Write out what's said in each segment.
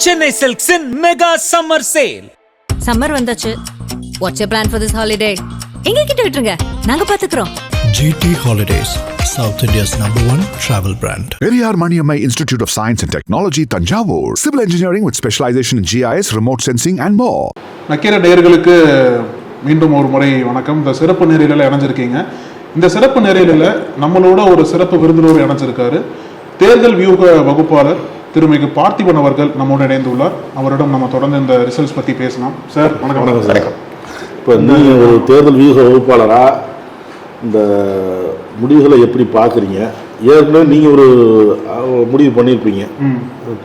Chennai Silks in mega summer sale. Summer வந்தாச்சு. What's your plan for this holiday? எங்க கிட்ட விட்டுருங்க, நாங்க பாத்துக்கிறோம். GT Holidays, South India's #1 travel brand. Periyar Maniammai Institute of Science and Technology, Tanjavur. Civil engineering with specialization in GIS, remote sensing and more. Nakkeera நேயர்களுக்கு மீண்டும் ஒரு முறை வணக்கம். இந்த சிறப்பு நேரலையில் இணைஞ்சிருக்கீங்க. இந்த சிறப்பு நேரலையில் நம்மளோட ஒரு சிறப்பு விருந்தினர் இணைஞ்சிருக்காரு. தேர்தல் வியூக வகுப்பாளர் திருமிகு பார்த்திபன் அவர்கள் நம்மோடு இணைந்துள்ளார். அவரிடம் நம்ம தொடர்ந்து இந்த ரிசல்ட்ஸ் பற்றி பேசலாம். சார் வணக்கம். வணக்கம் சார். இப்போ நீங்கள் ஒரு தேர்தல் வியூக வகுப்பாளராக இந்த முடிவுகளை எப்படி பார்க்குறீங்க? ஏற்கனவே நீங்கள் ஒரு முடிவு பண்ணியிருப்பீங்க,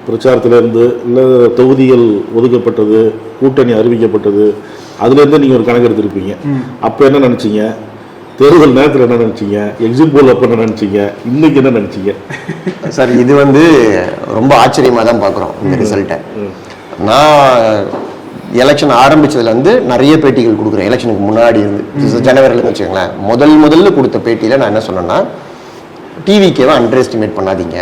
பிரச்சாரத்திலேருந்து இல்லை தொகுதிகள் ஒதுக்கப்பட்டது, கூட்டணி அறிவிக்கப்பட்டது, அதுலேருந்து நீங்கள் ஒரு கணக்கு எடுத்திருப்பீங்க. அப்போ என்ன நினச்சிங்க? தேர்தல் நேரத்தில் என்ன நினச்சிங்க? எக்ஸிட் போல் அப்போ என்ன நினச்சிங்க? இன்னைக்கு என்ன நினச்சிங்க? சார் இது வந்து ரொம்ப ஆச்சரியமாக தான் பார்க்குறோம் இந்த ரிசல்ட்டை. நான் எலெக்ஷன் ஆரம்பித்ததுலேருந்து நிறைய பேட்டிகள் கொடுக்குறேன். எலெக்ஷனுக்கு முன்னாடி இருந்து ஜனவரியில் வச்சுக்கோங்களேன், முதல்ல கொடுத்த பேட்டியில் நான் என்ன சொன்னேன்னா, டிவிக்கேவை அண்டர் எஸ்டிமேட் பண்ணாதீங்க.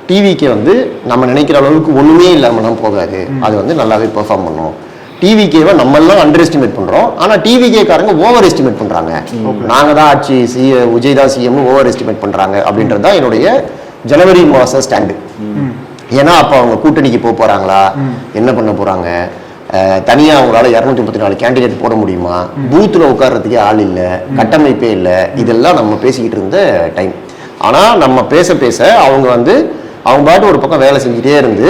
டிவிக்கே வந்து நம்ம நினைக்கிற அளவுக்கு ஒன்றுமே இல்லாமலாம் போகாது, அது வந்து நல்லாவே பெர்ஃபார்ம் பண்ணும். டிவிக்கேவை நம்மெல்லாம் அண்டர் எஸ்டிமேட் பண்றோம், ஆனா டிவிகேக்காரங்க ஓவர் எஸ்டிமேட் பண்றாங்க. நாங்க தான் ஆட்சி, விஜய் தான் சிஎம் ஓவர் எஸ்டிமேட் பண்றாங்க அப்படின்றது தான் என்னுடைய ஜனவரி மாச ஸ்டாண்டு. ஏன்னா அப்ப அவங்க கூட்டணிக்கு போறாங்களா, என்ன பண்ண போறாங்க, தனியா அவங்களால 234 கேண்டிடேட் போட முடியுமா, பூத்துல உட்கார்றதுக்கே ஆள் இல்லை, கட்டமைப்பே இல்லை, இதெல்லாம் நம்ம பேசிக்கிட்டு இருந்த டைம். ஆனா நம்ம பேச பேச அவங்க பாட்டு ஒரு பக்கம் வேலை செஞ்சுட்டே இருந்து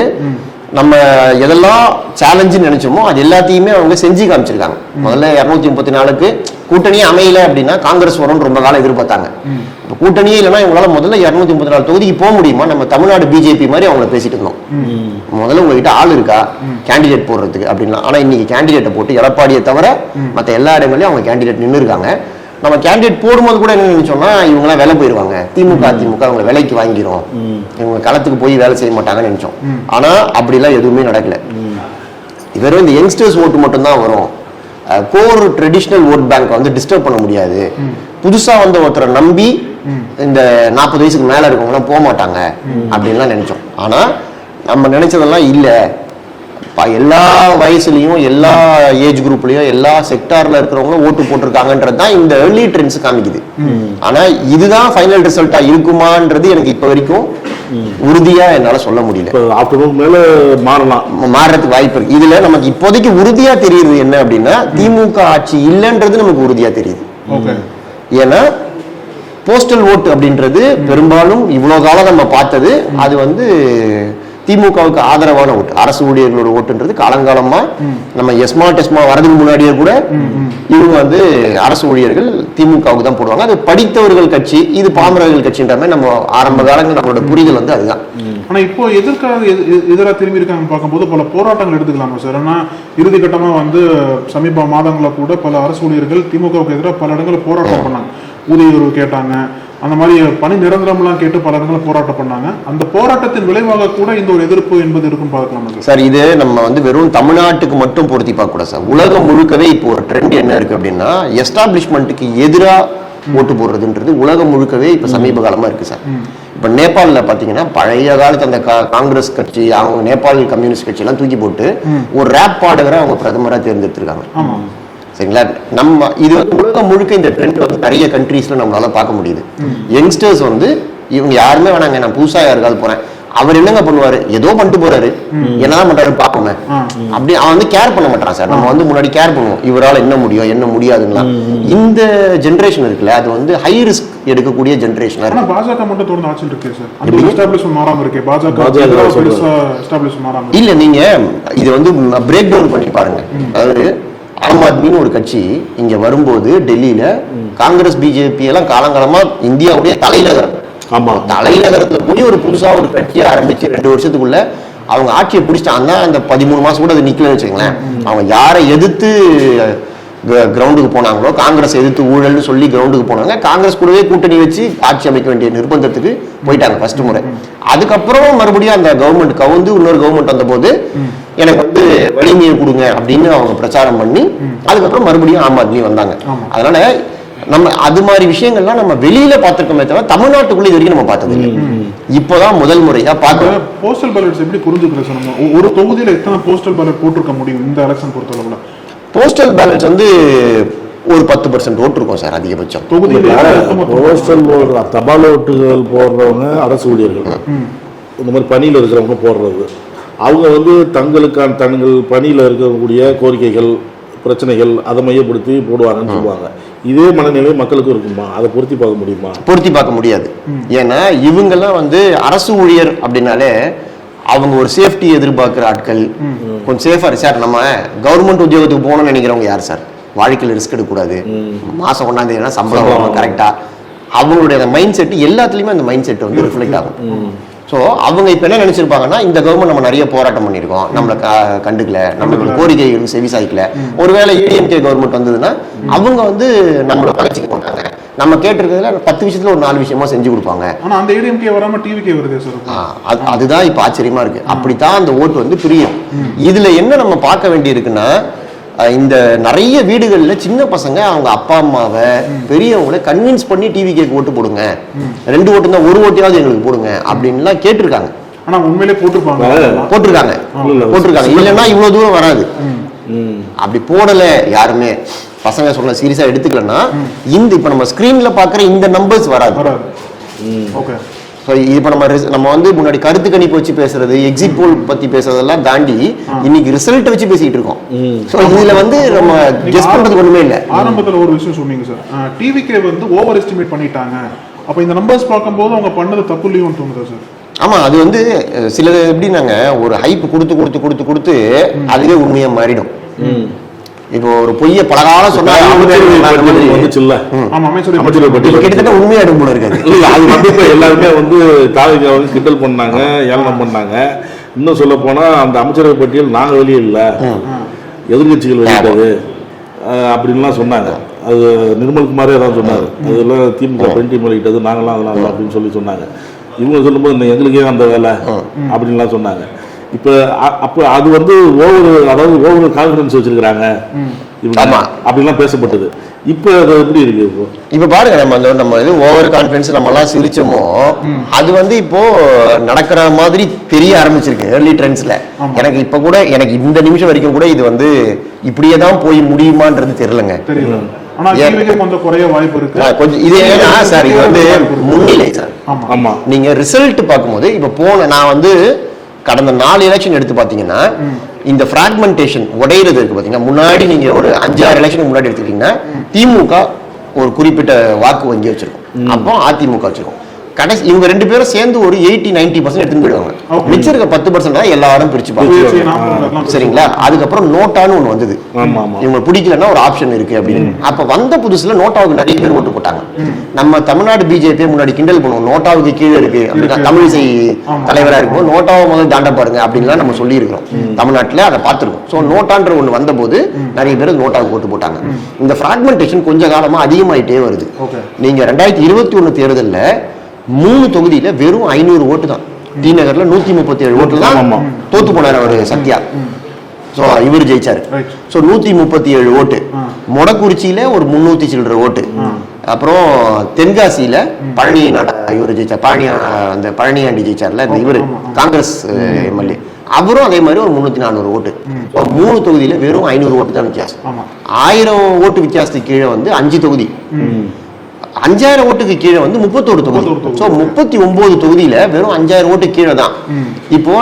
நம்ம எதெல்லாம் சேலஞ்சுன்னு நினைச்சோமோ அது எல்லாத்தையுமே அவங்க செஞ்சு காமிச்சிருக்காங்க. முதல்ல 234க்கு கூட்டணியே அமையல அப்படின்னா காங்கிரஸ் வரும்னு ரொம்ப காலம் எதிர்பார்த்தாங்க. இப்போ கூட்டணியே இல்லைன்னா இவங்களால முதல்ல 234 தொகுதிக்கு போக முடியுமா? நம்ம தமிழ்நாடு பிஜேபி மாதிரி அவங்கள பேசிட்டு இருந்தோம். முதல்ல உங்ககிட்ட ஆள் இருக்கா கேண்டிடேட் போடுறதுக்கு அப்படின்னா. ஆனா இன்னைக்கு கேண்டிடேட்டை போட்டு எடப்பாடியை தவிர மற்ற எல்லா இடங்களையும் அவங்க கேண்டிடேட் நின்று இருக்காங்க. நம்ம கேண்டிடேட் போடும்போது கூட என்ன நினைச்சோம்னா, இவங்கெல்லாம் வேலை போயிருவாங்க, திமுக அவங்க விலைக்கு வாங்கிரும், இவங்க களத்துக்கு போய் வேலை செய்ய மாட்டாங்கன்னு நினைச்சோம். ஆனா அப்படிலாம் எதுவுமே நடக்கல. வெறும் இந்த யங்ஸ்டர்ஸ் ஓட்டு மட்டும்தான் வரும், கோர் ட்ரெடிஷ்னல் ஓட் பேங்க் வந்து டிஸ்டர்ப் பண்ண முடியாது, புதுசா வந்து ஒருத்தரை நம்பி இந்த 40 வயசுக்கு மேல இருக்கவங்கலாம் போக மாட்டாங்க அப்படின்லாம் நினைச்சோம். ஆனா நம்ம நினைச்சதெல்லாம் இல்லை. எல்லா வயசுலயும் எல்லா ஏஜ் குரூப்லயும் எல்லா செக்டார்ல இருக்கிறவங்களும் ஓட்டு போட்டிருக்காங்கன்றது தான் இந்த ஏர்லி ட்ரெண்ட்ஸ் காமிக்குது. ஆனா இதுதான் ஃபைனல் ரிசல்ட்டா இருக்குமான்றது எனக்கு இப்ப வரைக்கும் உறுதியா என்னால சொல்ல முடியல. மாறதுக்கு வாய்ப்பு இருக்கு. இதுல நமக்கு இப்போதைக்கு உறுதியா தெரியுது என்ன அப்படின்னா, திமுக ஆட்சி இல்லைன்றது நமக்கு உறுதியா தெரியுது. ஏன்னா போஸ்டல் ஓட்டு அப்படின்றது பெரும்பாலும் இவ்வளவு காலம் நம்ம பார்த்தது அது வந்து திமுகவுக்கு ஆதரவான ஓட்டு, அரசு ஊழியர்களோட ஓட்டுன்றது காலங்காலமா நம்ம எஸ்மா வரதுக்கு முன்னாடியே கூட இவங்க வந்து அரசு ஊழியர்கள் திமுகவுக்கு தான் போடுவாங்க. அது படித்தவர்கள் கட்சி, இது பாமரர்கள் கட்சின்ற மாதிரி நம்ம ஆரம்ப காலங்கள் நம்மளோட புரிதல் வந்து அதுதான். ஆனா இப்போ எதிராக திரும்பி இருக்காங்க பார்க்கும்போது பல போராட்டங்கள் எடுத்துக்கலாமா சார்? ஆனா இறுதி கட்டமா வந்து சமீப மாதங்கள கூட பல அரசு ஊழியர்கள் திமுகவுக்கு எதிராக பல இடங்களில் போராட்டம் பண்ணாங்க. ஊதிய உயர்வு கேட்டாங்க, அந்த மாதிரி பணி நிரந்தரம்லாம் கேட்டு பல இடங்களும் போராட்டம் பண்ணாங்க. அந்த போராட்டத்தின் விளைவாக கூட இந்த ஒரு எதிர்ப்பு என்பது இருக்கும் பார்க்கலாம் சார். இது நம்ம வந்து வெறும் தமிழ்நாட்டுக்கு மட்டும் பொருத்தி பார்க்க கூடாது சார். உலகம் முழுக்கவே இப்போ ஒரு ட்ரெண்ட் என்ன இருக்கு அப்படின்னா, எஸ்டாப்ளிஷ்மெண்ட்டுக்கு எதிராக ஓட்டு போடுறதுன்றது உலகம் முழுக்கவே இப்ப சமீப காலமா இருக்கு சார். இப்ப நேபாளில் பாத்தீங்கன்னா பழைய காலத்து அந்த காங்கிரஸ் கட்சி, அவங்க நேபாள் கம்யூனிஸ்ட் கட்சி எல்லாம் தூக்கி போட்டு ஒரு ரேப் பாடகரை அவங்க பிரதமரா தேர்ந்தெடுத்திருக்காங்க. சரிங்களா? நம்ம இது உலகம் முழுக்க இந்த ட்ரெண்ட் வந்து நிறைய கண்ட்ரீஸ்ல நம்மளால பார்க்க முடியுது. யங்ஸ்டர்ஸ் வந்து இவங்க யாருமே வேணாங்க, நான் புதுசா யாருக்காவது போறேன், அவர் என்னங்க பண்ணுவாரு, ஏதோ பண்ணிட்டு போறாரு, என்னதான் பண்றாரு பாப்போமே அப்படி அவன் வந்து கேர் பண்ண மாட்டான் சார். நம்ம வந்து முன்னாடி கேர் பண்ணுவோம், இவரால் என்ன முடியும் என்ன முடியாதுன்னா. இந்த ஜெனரேஷன் இருக்குல்ல, அது வந்து ஹை ரிஸ்க் எடுக்கக்கூடிய ஜெனரேஷன். பாஜக மட்டும் தொடர்ந்து ஆட்சியில் இருக்கு சார், எஸ்டாப்ளிஷ்மென்ட் மாறாம இருக்கு. பாஜக எஸ்டாப்ளிஷ்மென்ட் மாறாம இல்ல. நீங்க இது வந்து பிரேக் டவுன் பண்ணி பாருங்க. அதாவது ஆம் ஆத்மின்னு ஒரு கட்சி இங்க வரும்போது டெல்லியில காங்கிரஸ் பிஜேபி எல்லாம் காலங்காலமா இந்தியாவுடைய தலைநகரத்துல போய் ஒரு புதுசா ஒரு கட்சியை ஆரம்பிச்சு 2 வருஷத்துக்குள்ள அவங்க ஆட்சியை பிடிச்சிட்டாங்க. அந்த 13 மாசம் கூட அது நிக்கலன்னு வச்சுக்கங்களேன். அவங்க யாரை எதிர்த்து கிரவுண்டுக்கு போனாங்களோ, காங்கிரஸ் எதிர்த்து ஊழல்னு சொல்லி கிரவுண்டுக்கு போனாங்க, காங்கிரஸ் கூடவே கூட்டணி வச்சு ஆட்சி அமைக்க வேண்டிய நிர்பந்தத்துக்கு போயிட்டாங்க ஃபர்ஸ்ட் முறை. அதுக்கப்புறம் மறுபடியும் அந்த கவர்மெண்ட் கவுந்து இன்னொரு கவர்மெண்ட் வந்த போது எனக்கு வந்து வலிமையை கொடுங்க அப்படின்னு அவங்க பிரச்சாரம் பண்ணி அதுக்கப்புறம் மறுபடியும் ஆம் ஆத்மி வந்தாங்க. அதனால நம்ம அது மாதிரி விஷயங்கள்லாம் நம்ம வெளியில பார்த்திருக்கோமே தவிர தமிழ்நாட்டுக்குள்ள இது வரைக்கும் நம்ம பார்த்தது இல்லை. இப்போதான் முதல் முறையா பார்க்கிறோம். போஸ்டல் பேலட்ஸ் எப்படி புரிஞ்சுக்கிறது சார்? நம்ம ஒரு தொகுதியில எத்தனை போஸ்டல் பேலட் போட்டிருக்க முடியும் இந்த எலெக்ஷன் பொறுத்தளவுல? போஸ்டல் பேலட்ஸ் வந்து ஒரு 10% ஓட்டு இருக்கும் சார் அதிகபட்சம். போஸ்டல் தபால் ஓட்டுகள் போடுறவங்க அரசு ஊழியர்கள், இந்த மாதிரி பணியில் இருக்கிறவங்க போடுறது, அவங்க வந்து தங்கள் பணியில் இருக்கக்கூடிய கோரிக்கைகள் பிரச்சனைகள் அதை மையப்படுத்தி போடுவாங்கன்னு சொல்லுவாங்க. இதே மனநிலை மக்களுக்கு இருக்குமா? அதை பொருத்தி பார்க்க முடியுமா? பொருத்தி பார்க்க முடியாது. ஏன்னா இவங்கெல்லாம் வந்து அரசு ஊழியர் அப்படின்னாலே அவங்க ஒரு சேஃப்டி எதிர்பார்க்கிற ஆட்கள், கொஞ்சம் சேஃபா சார். நம்ம கவர்மெண்ட் உத்தியோகத்துக்கு போகணும்னு நினைக்கிறவங்க யார் சார்? வாழ்க்கையில் ரிஸ்க் எடுக்கக்கூடாது, மாசம் 1ஆம் தேதினா சம்பளம் வரணும் கரெக்டா, அவங்களுடைய மைண்ட் செட் எல்லாத்துலயுமே அந்த மைண்ட் செட் வந்து ரிஃப்ளெக்ட் ஆகும். ஸோ அவங்க இப்போ என்ன நினைச்சிருப்பாங்கன்னா, இந்த கவர்மெண்ட் நம்ம நிறைய போராட்டம் பண்ணியிருக்கோம், நம்மளை கண்டுக்கல, நம்மளோட கோரிக்கைகள் செவி சாய்க்கல. ஒருவேளை ஏடிஎம்கே கவர்மெண்ட் வந்ததுன்னா அவங்க வந்து நம்மளை பழச்சிக்க மாட்டாங்க, நம்ம கேட்டிருக்கிறதுல 10 விஷயத்துல ஒரு 4 விஷயமா செஞ்சு கொடுப்பாங்க. ஆனா அந்த ஏடிஎம்கே வராம டிவிகே வருதே சார். அதுதான் இப்ப ஆச்சரியமா இருக்கு. அப்படித்தான் அந்த ஓட்டு வந்து பிரியும். இதுல என்ன நம்ம பார்க்க வேண்டி இருக்குன்னா, இந்த நிறைய வீடுகள்ல சின்ன பசங்க அவங்க அப்பா அம்மாவை பெரியவங்களை கன்வின்ஸ் பண்ணி டிவிக்கு ஓட்டு போடுங்க, 2 ஓட்டு தான், 1 ஓட்டையாவது எங்களுக்கு போடுங்க அப்படின்லாம் கேட்டிருக்காங்க. ஆனா உண்மையிலே போட்டிருக்காங்க. இல்லைன்னா இவ்வளவு தூரம் வராது. அப்படி போடல யாருமே பசங்க சொல்ல சீரியஸா எடுத்துக்கலன்னா இந்த இப்ப நம்ம ஸ்கிரீன்ல பாக்குற இந்த நம்பர்ஸ் வராது. இப்ப நம்ம வந்து முன்னாடி கருத்து கணிப்பு வச்சு பேசுறது, எக்ஸிட் போல் பத்தி பேசுறதெல்லாம் தாண்டி இன்னைக்கு ரிசல்ட் வச்சு பேசிட்டு இருக்கோம். இதுல வந்து நம்ம கெஸ் பண்றதுக்கு ஒண்ணுமே இல்ல. ஆரம்பத்துல ஒரு விஷயம் சொன்னீங்க சார், டிவிகே வந்து ஓவர் எஸ்டிமேட் பண்ணிட்டாங்க. அப்ப இந்த நம்பர்ஸ் பார்க்கும்போது அவங்க பண்ணது தப்பு இல்லையோன்னு தோணுதா சார்? ஆமா, அது வந்து சிலது எப்படின்னாங்க, ஒரு ஹைப் கொடுத்து அதுவே உண்மையா மாறிடும். இப்போ ஒரு பொய்ய பலகாலம் சொன்னா கிட்டத்தட்ட உண்மையா எடுக்கும் போல இருக்காது. அது வந்து இப்ப எல்லாருமே வந்து தாவிக கிண்டல் பண்ணாங்க, ஏளனம் பண்ணாங்க. இன்னும் சொல்ல போனா அந்த அமைச்சரவை பட்டியல் நாங்க வெளியே இல்ல, எதிர்கட்சிகள் வெளியிட்டது அப்படின்லாம் சொன்னாங்க. அது நிர்மல்குமாரே தான் சொன்னாரு. அதெல்லாம் திமுக பெண் வெளியிட்டது, நாங்களாம் அதெல்லாம் அப்படின்னு சொன்னாங்க. இவங்க சொல்லும்போது எங்களுக்கே அந்த வேலை அப்படின்லாம் சொன்னாங்க. இப்ப அப்ப அது வந்து ஓவர் கான்ஃபிடன்ஸ் வச்சிருக்காங்க அப்படிலாம் பேசப்பட்டது. இப்ப அது எப்படி இருக்கு? இப்ப பாருங்க, நம்ம இது ஓவர் கான்ஃபிடன்ஸ் நம்ம எல்லாம் சிரிச்சோமோ, அது வந்து இப்போ நடக்கிற மாதிரி தெரிய ஆரம்பிச்சிருக்கு ஏர்லி ட்ரெண்ட்ஸ்ல. எனக்கு இப்ப கூட எனக்கு இந்த நிமிஷம் வரைக்கும் கூட இது வந்து இப்படியே தான் போய் முடியுமான்றது தெரியலங்க. கொஞ்சம் இது ஏன்னா சார், இது வந்து முன்னிலை சார். நீங்க ரிசல்ட் பார்க்கும்போது இப்ப நான் வந்து கடந்த 4 எலெக்ஷன் எடுத்து பாத்தீங்கன்னா, இந்த பிராக்மெண்டேஷன் உடையிறது இருக்கு பாத்தீங்கன்னா, முன்னாடி நீங்க ஒரு 5-6 எலெக்ஷன் முன்னாடி எடுத்துக்கிட்டீங்கன்னா திமுக ஒரு குறிப்பிட்ட வாக்கு வங்கி வச்சிருக்கும், அப்போ அதிமுக வச்சிருக்கும். கடைசி இவங்க 2 பேரும் சேர்ந்து ஒரு 80-90% எடுத்துட்டு போயிடுவாங்க. மிச்சம் இருக்க 10% தான் எல்லாரும் பிரிச்சுப்பாங்க. சரிங்களா? அதுக்கப்புறம் நோட்டான்னு ஒண்ணு வந்தது. இவங்க பிடிக்கலன்னா ஒரு ஆப்ஷன் இருக்கு அப்படின்னு. அப்ப வந்த புதுசுல நோட்டாவுக்கு நிறைய பேர் ஓட்டு போட்டாங்க. நம்ம தமிழ்நாடு பிஜேபி முன்னாடி கிண்டல் பண்ணுவோம், நோட்டாவுக்கு கீழே இருக்கு அப்படின்னா, தமிழிசை தலைவரா இருக்கும், நோட்டாவை முதல்ல தாண்ட பாருங்க அப்படின்லாம் நம்ம சொல்லி இருக்கிறோம். தமிழ்நாட்டுல அதை பார்த்திருக்கோம். சோ நோட்டான்ற ஒண்ணு வந்த போது நிறைய பேர் நோட்டாவுக்கு ஓட்டு போட்டாங்க. இந்த பிராக்மெண்டேஷன் கொஞ்ச காலமா அதிகமாயிட்டே வருது. நீங்க 2021 தேர்தல்ல 3 தொகுதியில வெறும் 500 ஓட்டு தான். டி நகர்ல 137 ஓட்டு தான் தோத்து போனார் அவரு சத்யா. இவர் ஜெயிச்சாரு. 137 ஓட்டு. மொடக்குறிச்சியில ஒரு 300 சில்லற ஓட்டு. அப்புறம் தென்காசியில பழனி இவர் ஜெயிச்சார், அந்த பழனியாண்டி ஜெயிச்சார்ல இவரு காங்கிரஸ் எம்எல்ஏ, அவரும் அதே மாதிரி ஒரு 300-400 ஓட்டு. 3 தொகுதியில வெறும் 500 ஓட்டு தான் வித்தியாசம். 1000 ஓட்டு வித்தியாசத்துக்கு கீழே வந்து 5 தொகுதி, 5000 ஓட்டுக்கு கீழே வந்து 31 தொகுதி. 39 தொகுதியில வெறும் 5000 ஓட்டு கீழே தான். இப்போ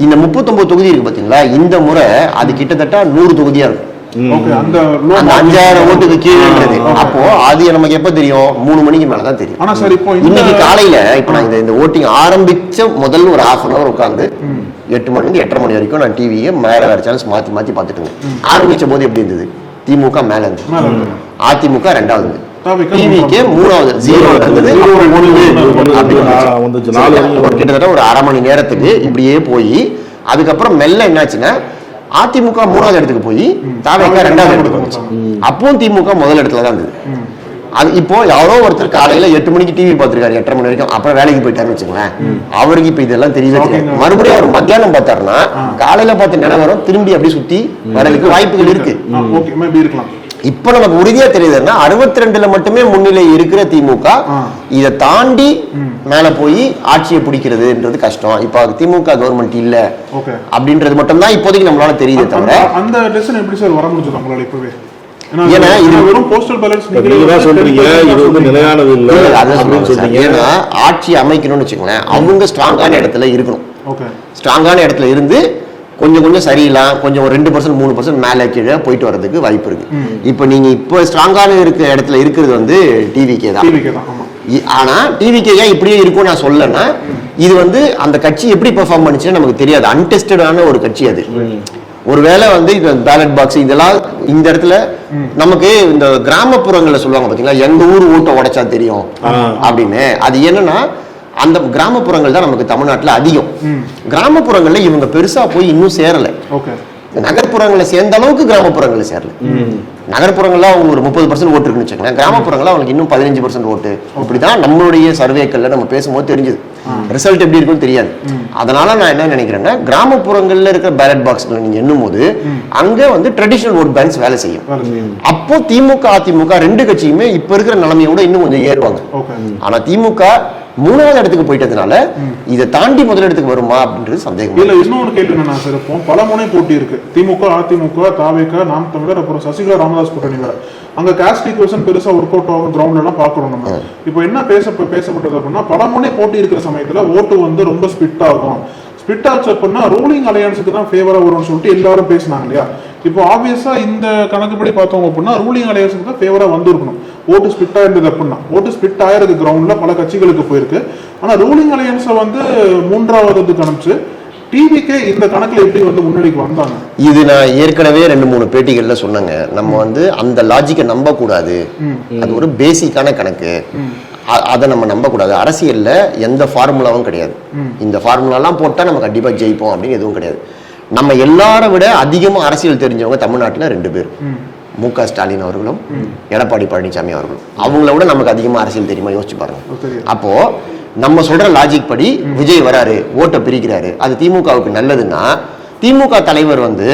இந்த 39 தொகுதி இருக்கு பாத்தீங்களா, இந்த முறை அது கிட்டத்தட்ட 100 தொகுதியா இருக்கும். அந்த 5000 ஓட்டுக்கு கீழே. அப்போ அது நமக்கு எப்ப தெரியும்? 3 மணிக்கு மேலதான் தெரியும். இன்னைக்கு காலையில இப்ப நான் இந்த ஓட்டிங் ஆரம்பிச்ச முதல் ஒரு 1/2 hour உட்கார்ந்து 8 மணிக்கு 8:30 மணி வரைக்கும் நான் டிவியை மேல வேற சேனல்ஸ் மாத்தி பார்த்துட்டு இருந்தேன். ஆரம்பிச்ச போது எப்படி இருந்தது? திமுக மேல இருந்தது, அதிமுக 2வது, டிவிகே 3வது, 0 இருந்தது. கிட்டத்தட்ட ஒரு 1/2 மணி நேரத்துக்கு இப்படியே போய் அதுக்கப்புறம் மெல்ல என்னாச்சுன்னா அதிமுக 3வது இடத்துக்கு போய் தாவேகா 2வது இடத்துக்கு வந்துச்சு. அப்பவும் திமுக முதல் இடத்துல தான் இருந்தது. அது இப்போ யாரோ ஒருத்தர் காலையில 8 மணிக்கு டிவி பார்த்திருக்காரு, 8:30 மணி வரைக்கும், அப்புறம் வேலைக்கு போயிட்டாருன்னு வச்சுங்களேன், அவருக்கு இப்ப இதெல்லாம் தெரியல. மறுபடியும் அவர் மத்தியானம் பார்த்தாருன்னா காலையில பார்த்த நிலவரம் திரும்பி அப்படி சுத்தி வரதுக்கு வாய்ப்புகள் இருக்கு. இப்ப நமக்கு உறுதியா தெரியுதுன்னா 62ல மட்டுமே முன்னிலை இருக்கிற திமுக இதை தாண்டி மேல போய் ஆட்சியை பிடிக்கிறதுன்றது கஷ்டம். இப்ப திமுக கவர்மெண்ட் இல்ல அப்படின்றது மட்டும் தான் இப்போதைக்கு நம்மளால தெரியுது தவிர அந்த டெசிஷன் எப்படி சார் வர முடிஞ்சது உங்களால இப்பவே? ஏன்னா இது வெறும் போஸ்டல் பேலட்ஸ் நீங்க சொல்றீங்க இது வந்து நிலையானது இல்ல அப்படின்னு சொல்றீங்க. ஏன்னா ஆட்சி அமைக்கணும்னு வச்சுக்கோங்களேன், அவங்க ஸ்ட்ராங்கான இடத்துல இருக்கணும். ஸ்ட்ராங்கான இடத்துல இருந்து கொஞ்சம் கொஞ்சம் சரியில்லாம் கொஞ்சம் 2% 3% மேலே கீழே போயிட்டு வர்றதுக்கு வாய்ப்பு இருக்கு. இப்போ நீங்க இப்போ ஸ்ட்ராங்கான இருக்கிற இடத்துல இருக்கிறது வந்து டிவிகே தான். ஆனா டிவிகே ஏன் இப்படியே இருக்கும் நான் சொல்லனா, இது வந்து அந்த கட்சி எப்படி பெர்ஃபார்ம் பண்ணுச்சுன்னு நமக்கு தெரியாது. அன்டெஸ்டடான ஒரு கட்சி அது. ஒருவேளை வந்து இந்த பேலட் பாக்ஸ் இதெல்லாம் இந்த இடத்துல நமக்கு இந்த கிராமப்புறங்கள்ல சொல்லுவாங்க பாத்தீங்களா, எங்க ஊர் ஓட்டை உடைச்சா தெரியும் அப்படின்னு. அது என்னன்னா அந்த கிராமப்புறங்கள் தான் நமக்கு தமிழ்நாட்டில் அதிகம். கிராமப்புறங்கள்ல இவங்க பெருசா போய் இன்னும் சேரல. நகர்ப்புறங்களை சேர்ந்த அளவுக்கு கிராமப்புறங்களை சேரல. நகர்ப்புறங்கள்ல அவங்க ஒரு 30% ஓட்டு இருக்குன்னு வச்சுக்கோங்களேன், கிராமப்புறங்கள்ல அவங்களுக்கு இன்னும் 15% ஓட்டு. இப்படிதான் நம்மளுடைய சர்வேக்கள்ல நம்ம பேசும்போது தெரிஞ்சது. ரிசல்ட் எப்படி இருக்குன்னு தெரியாது. அதனால நான் என்ன நினைக்கிறேன்னா, கிராமப்புறங்கள்ல இருக்கிற பேலட் பாக்ஸ்ல நீங்க எண்ணும் போது அங்க வந்து ட்ரெடிஷனல் ஓட் பேங்க்ஸ் வேலை செய்யும். அப்போ திமுக அதிமுக ரெண்டு கட்சியுமே இப்ப இருக்கிற நிலைமையோட இன்னும் கொஞ்சம் ஏறுவாங்க. ஆனா திமுக 3வது இடத்துக்கு போயிட்டதுனால இதை தாண்டி முதல் இடத்துக்கு வருமா அப்படின்றது சந்தேகம். இல்ல இன்னொரு கேள்வி என்னன்னா சார், இப்போ பல முனை போட்டி இருக்கு. திமுக அதிமுக தாவேக நாம் தமிழர் அப்புறம் சசிகலா ராமதாஸ் கூட்டணி வேற. அங்க காஸ்ட் ஈக்குவேஷன் பெருசா ஒர்க் அவுட் ஆகும் கிரவுண்ட்ல எல்லாம் பாக்குறோம் நம்ம. இப்போ என்ன பேசப்பட்டது அப்படின்னா, பல முனை போட்டி இருக்கிற சமயத்துல ஓட்டு வந்து ரொம்ப ஸ்பிட் ஆகும். ஸ்பிட் ஆச்சு அப்படின்னா ரூலிங் அலையன்ஸுக்கு தான் ஃபேவரா வரும்னு சொல்லிட்டு எல்லாரும் பேசினாங்க இல்லையா? இப்போ ஆப்வியஸா இந்த கணக்குப்படி பார்த்தோம் அப்படின்னா ரூலிங் அலையன்ஸுக்கு தான் ஃபேவரா வந்திருக்கணும். ஓட்டு ஸ்பிட் ஆயிருந்தது அப்படின்னா ஓட்டு ஸ்பிட் ஆயிருக்கு கிரவுண்ட்ல பல கட்சிகளுக்கு போயிருக்கு. ஆனா ரூலிங் அலையன்ஸை வந்து 3வது அனுப்பிச்சு டிவிக்கே இந்த கணக்குல எப்படி வந்து முன்னாடிக்கு வந்தாங்க? இது நான் ஏற்கனவே 2-3 பேட்டிகள்ல சொன்னாங்க. நம்ம வந்து அந்த லாஜிக்கை நம்ப கூடாது. அது ஒரு பேசிக்கான கணக்கு, அதை நம்ம நம்ப கூடாது. அரசியல்ல எந்த ஃபார்முலாவும் கிடையாது. இந்த ஃபார்முலாலாம் போட்டா நம்ம கண்டிப்பா ஜெயிப்போம் அப்படின்னு எதுவும் கிடையாது. நம்ம எல்லாரை விட அதிகமா அரசியல் தெரிஞ்சவங்க தமிழ்நாட்டில் 2 பேர், மு.க. ஸ்டாலின் அவர்களும் எடப்பாடி பழனிசாமி அவர்களும். அவங்கள விட நமக்கு அதிகமா அரசியல் தெரியுமா யோசிச்சு பாருங்க. அப்போ நம்ம சொல்ற லாஜிக் படி விஜய் வராரு, ஓட்டை பிரிக்கிறாரு, அது திமுகவுக்கு நல்லதுன்னா திமுக தலைவர் வந்து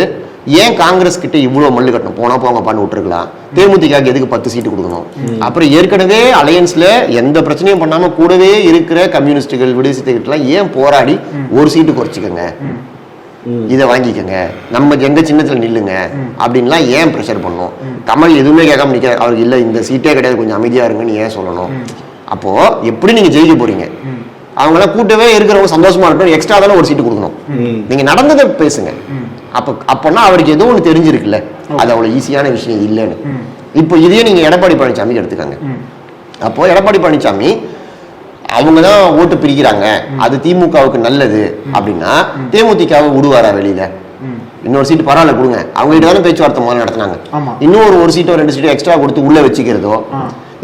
ஏன் காங்கிரஸ் கிட்ட இவ்வளவு மல்லு கட்டணும்? போனா போங்கப்பான்னு விட்டுருக்கலாம். தேமுதிக எதுக்கு 10 சீட்டு கொடுக்கணும்? அப்புறம் ஏற்கனவே அலையன்ஸ்ல எந்த பிரச்சனையும் பண்ணாம கூடவே இருக்கிற கம்யூனிஸ்டுகள் விடுதலை கிட்ட ஏன் போராடி 1 சீட்டு குறைச்சிக்கங்க, இதை வாங்கிக்கங்க, நம்ம எங்க சின்னத்துல நில்லுங்க அப்படின்லாம் ஏன் ப்ரெஷர் பண்ணும்? கமல் எதுவுமே கேட்காம நிக்க, அவருக்கு இல்ல இந்த சீட்டே கிடையாது கொஞ்சம் அமைதியா இருங்கன்னு ஏன் சொல்லணும்? அப்போ எப்படி நீங்க ஜெயிக்க போறீங்க? அவங்களாம் கூட்டவே இருக்கிறவங்க சந்தோஷமா இருக்கணும், எக்ஸ்ட்ரா தானே 1 சீட்டு கொடுக்கணும். நீங்க நடந்ததை பேசுங்க. அப்பன்னா அவருக்கு ஏதோ ஒன்று தெரிஞ்சிருக்குல்ல, அது அவ்வளவு ஈஸியான விஷயம் இல்லைன்னு. இப்போ இதையே நீங்க எடப்பாடி பழனிசாமி எடுத்துக்காங்க. அப்போ எடப்பாடி பழனிசாமி அவங்க தான் ஓட்டு பிரிக்கிறாங்க, அது திமுகவுக்கு நல்லது அப்படின்னா தேமுதிகவை விடுவாரா வெளியில? இன்னொரு சீட்டு பரவாயில்ல கொடுங்க, அவங்க கிட்ட தானே பேச்சுவார்த்தை முதல்ல நடத்தினாங்க. இன்னும் ஒரு சீட்டோ 2 சீட்டோ எக்ஸ்ட்ரா கொடுத்து உள்ள வச்சுக்கிறதோ,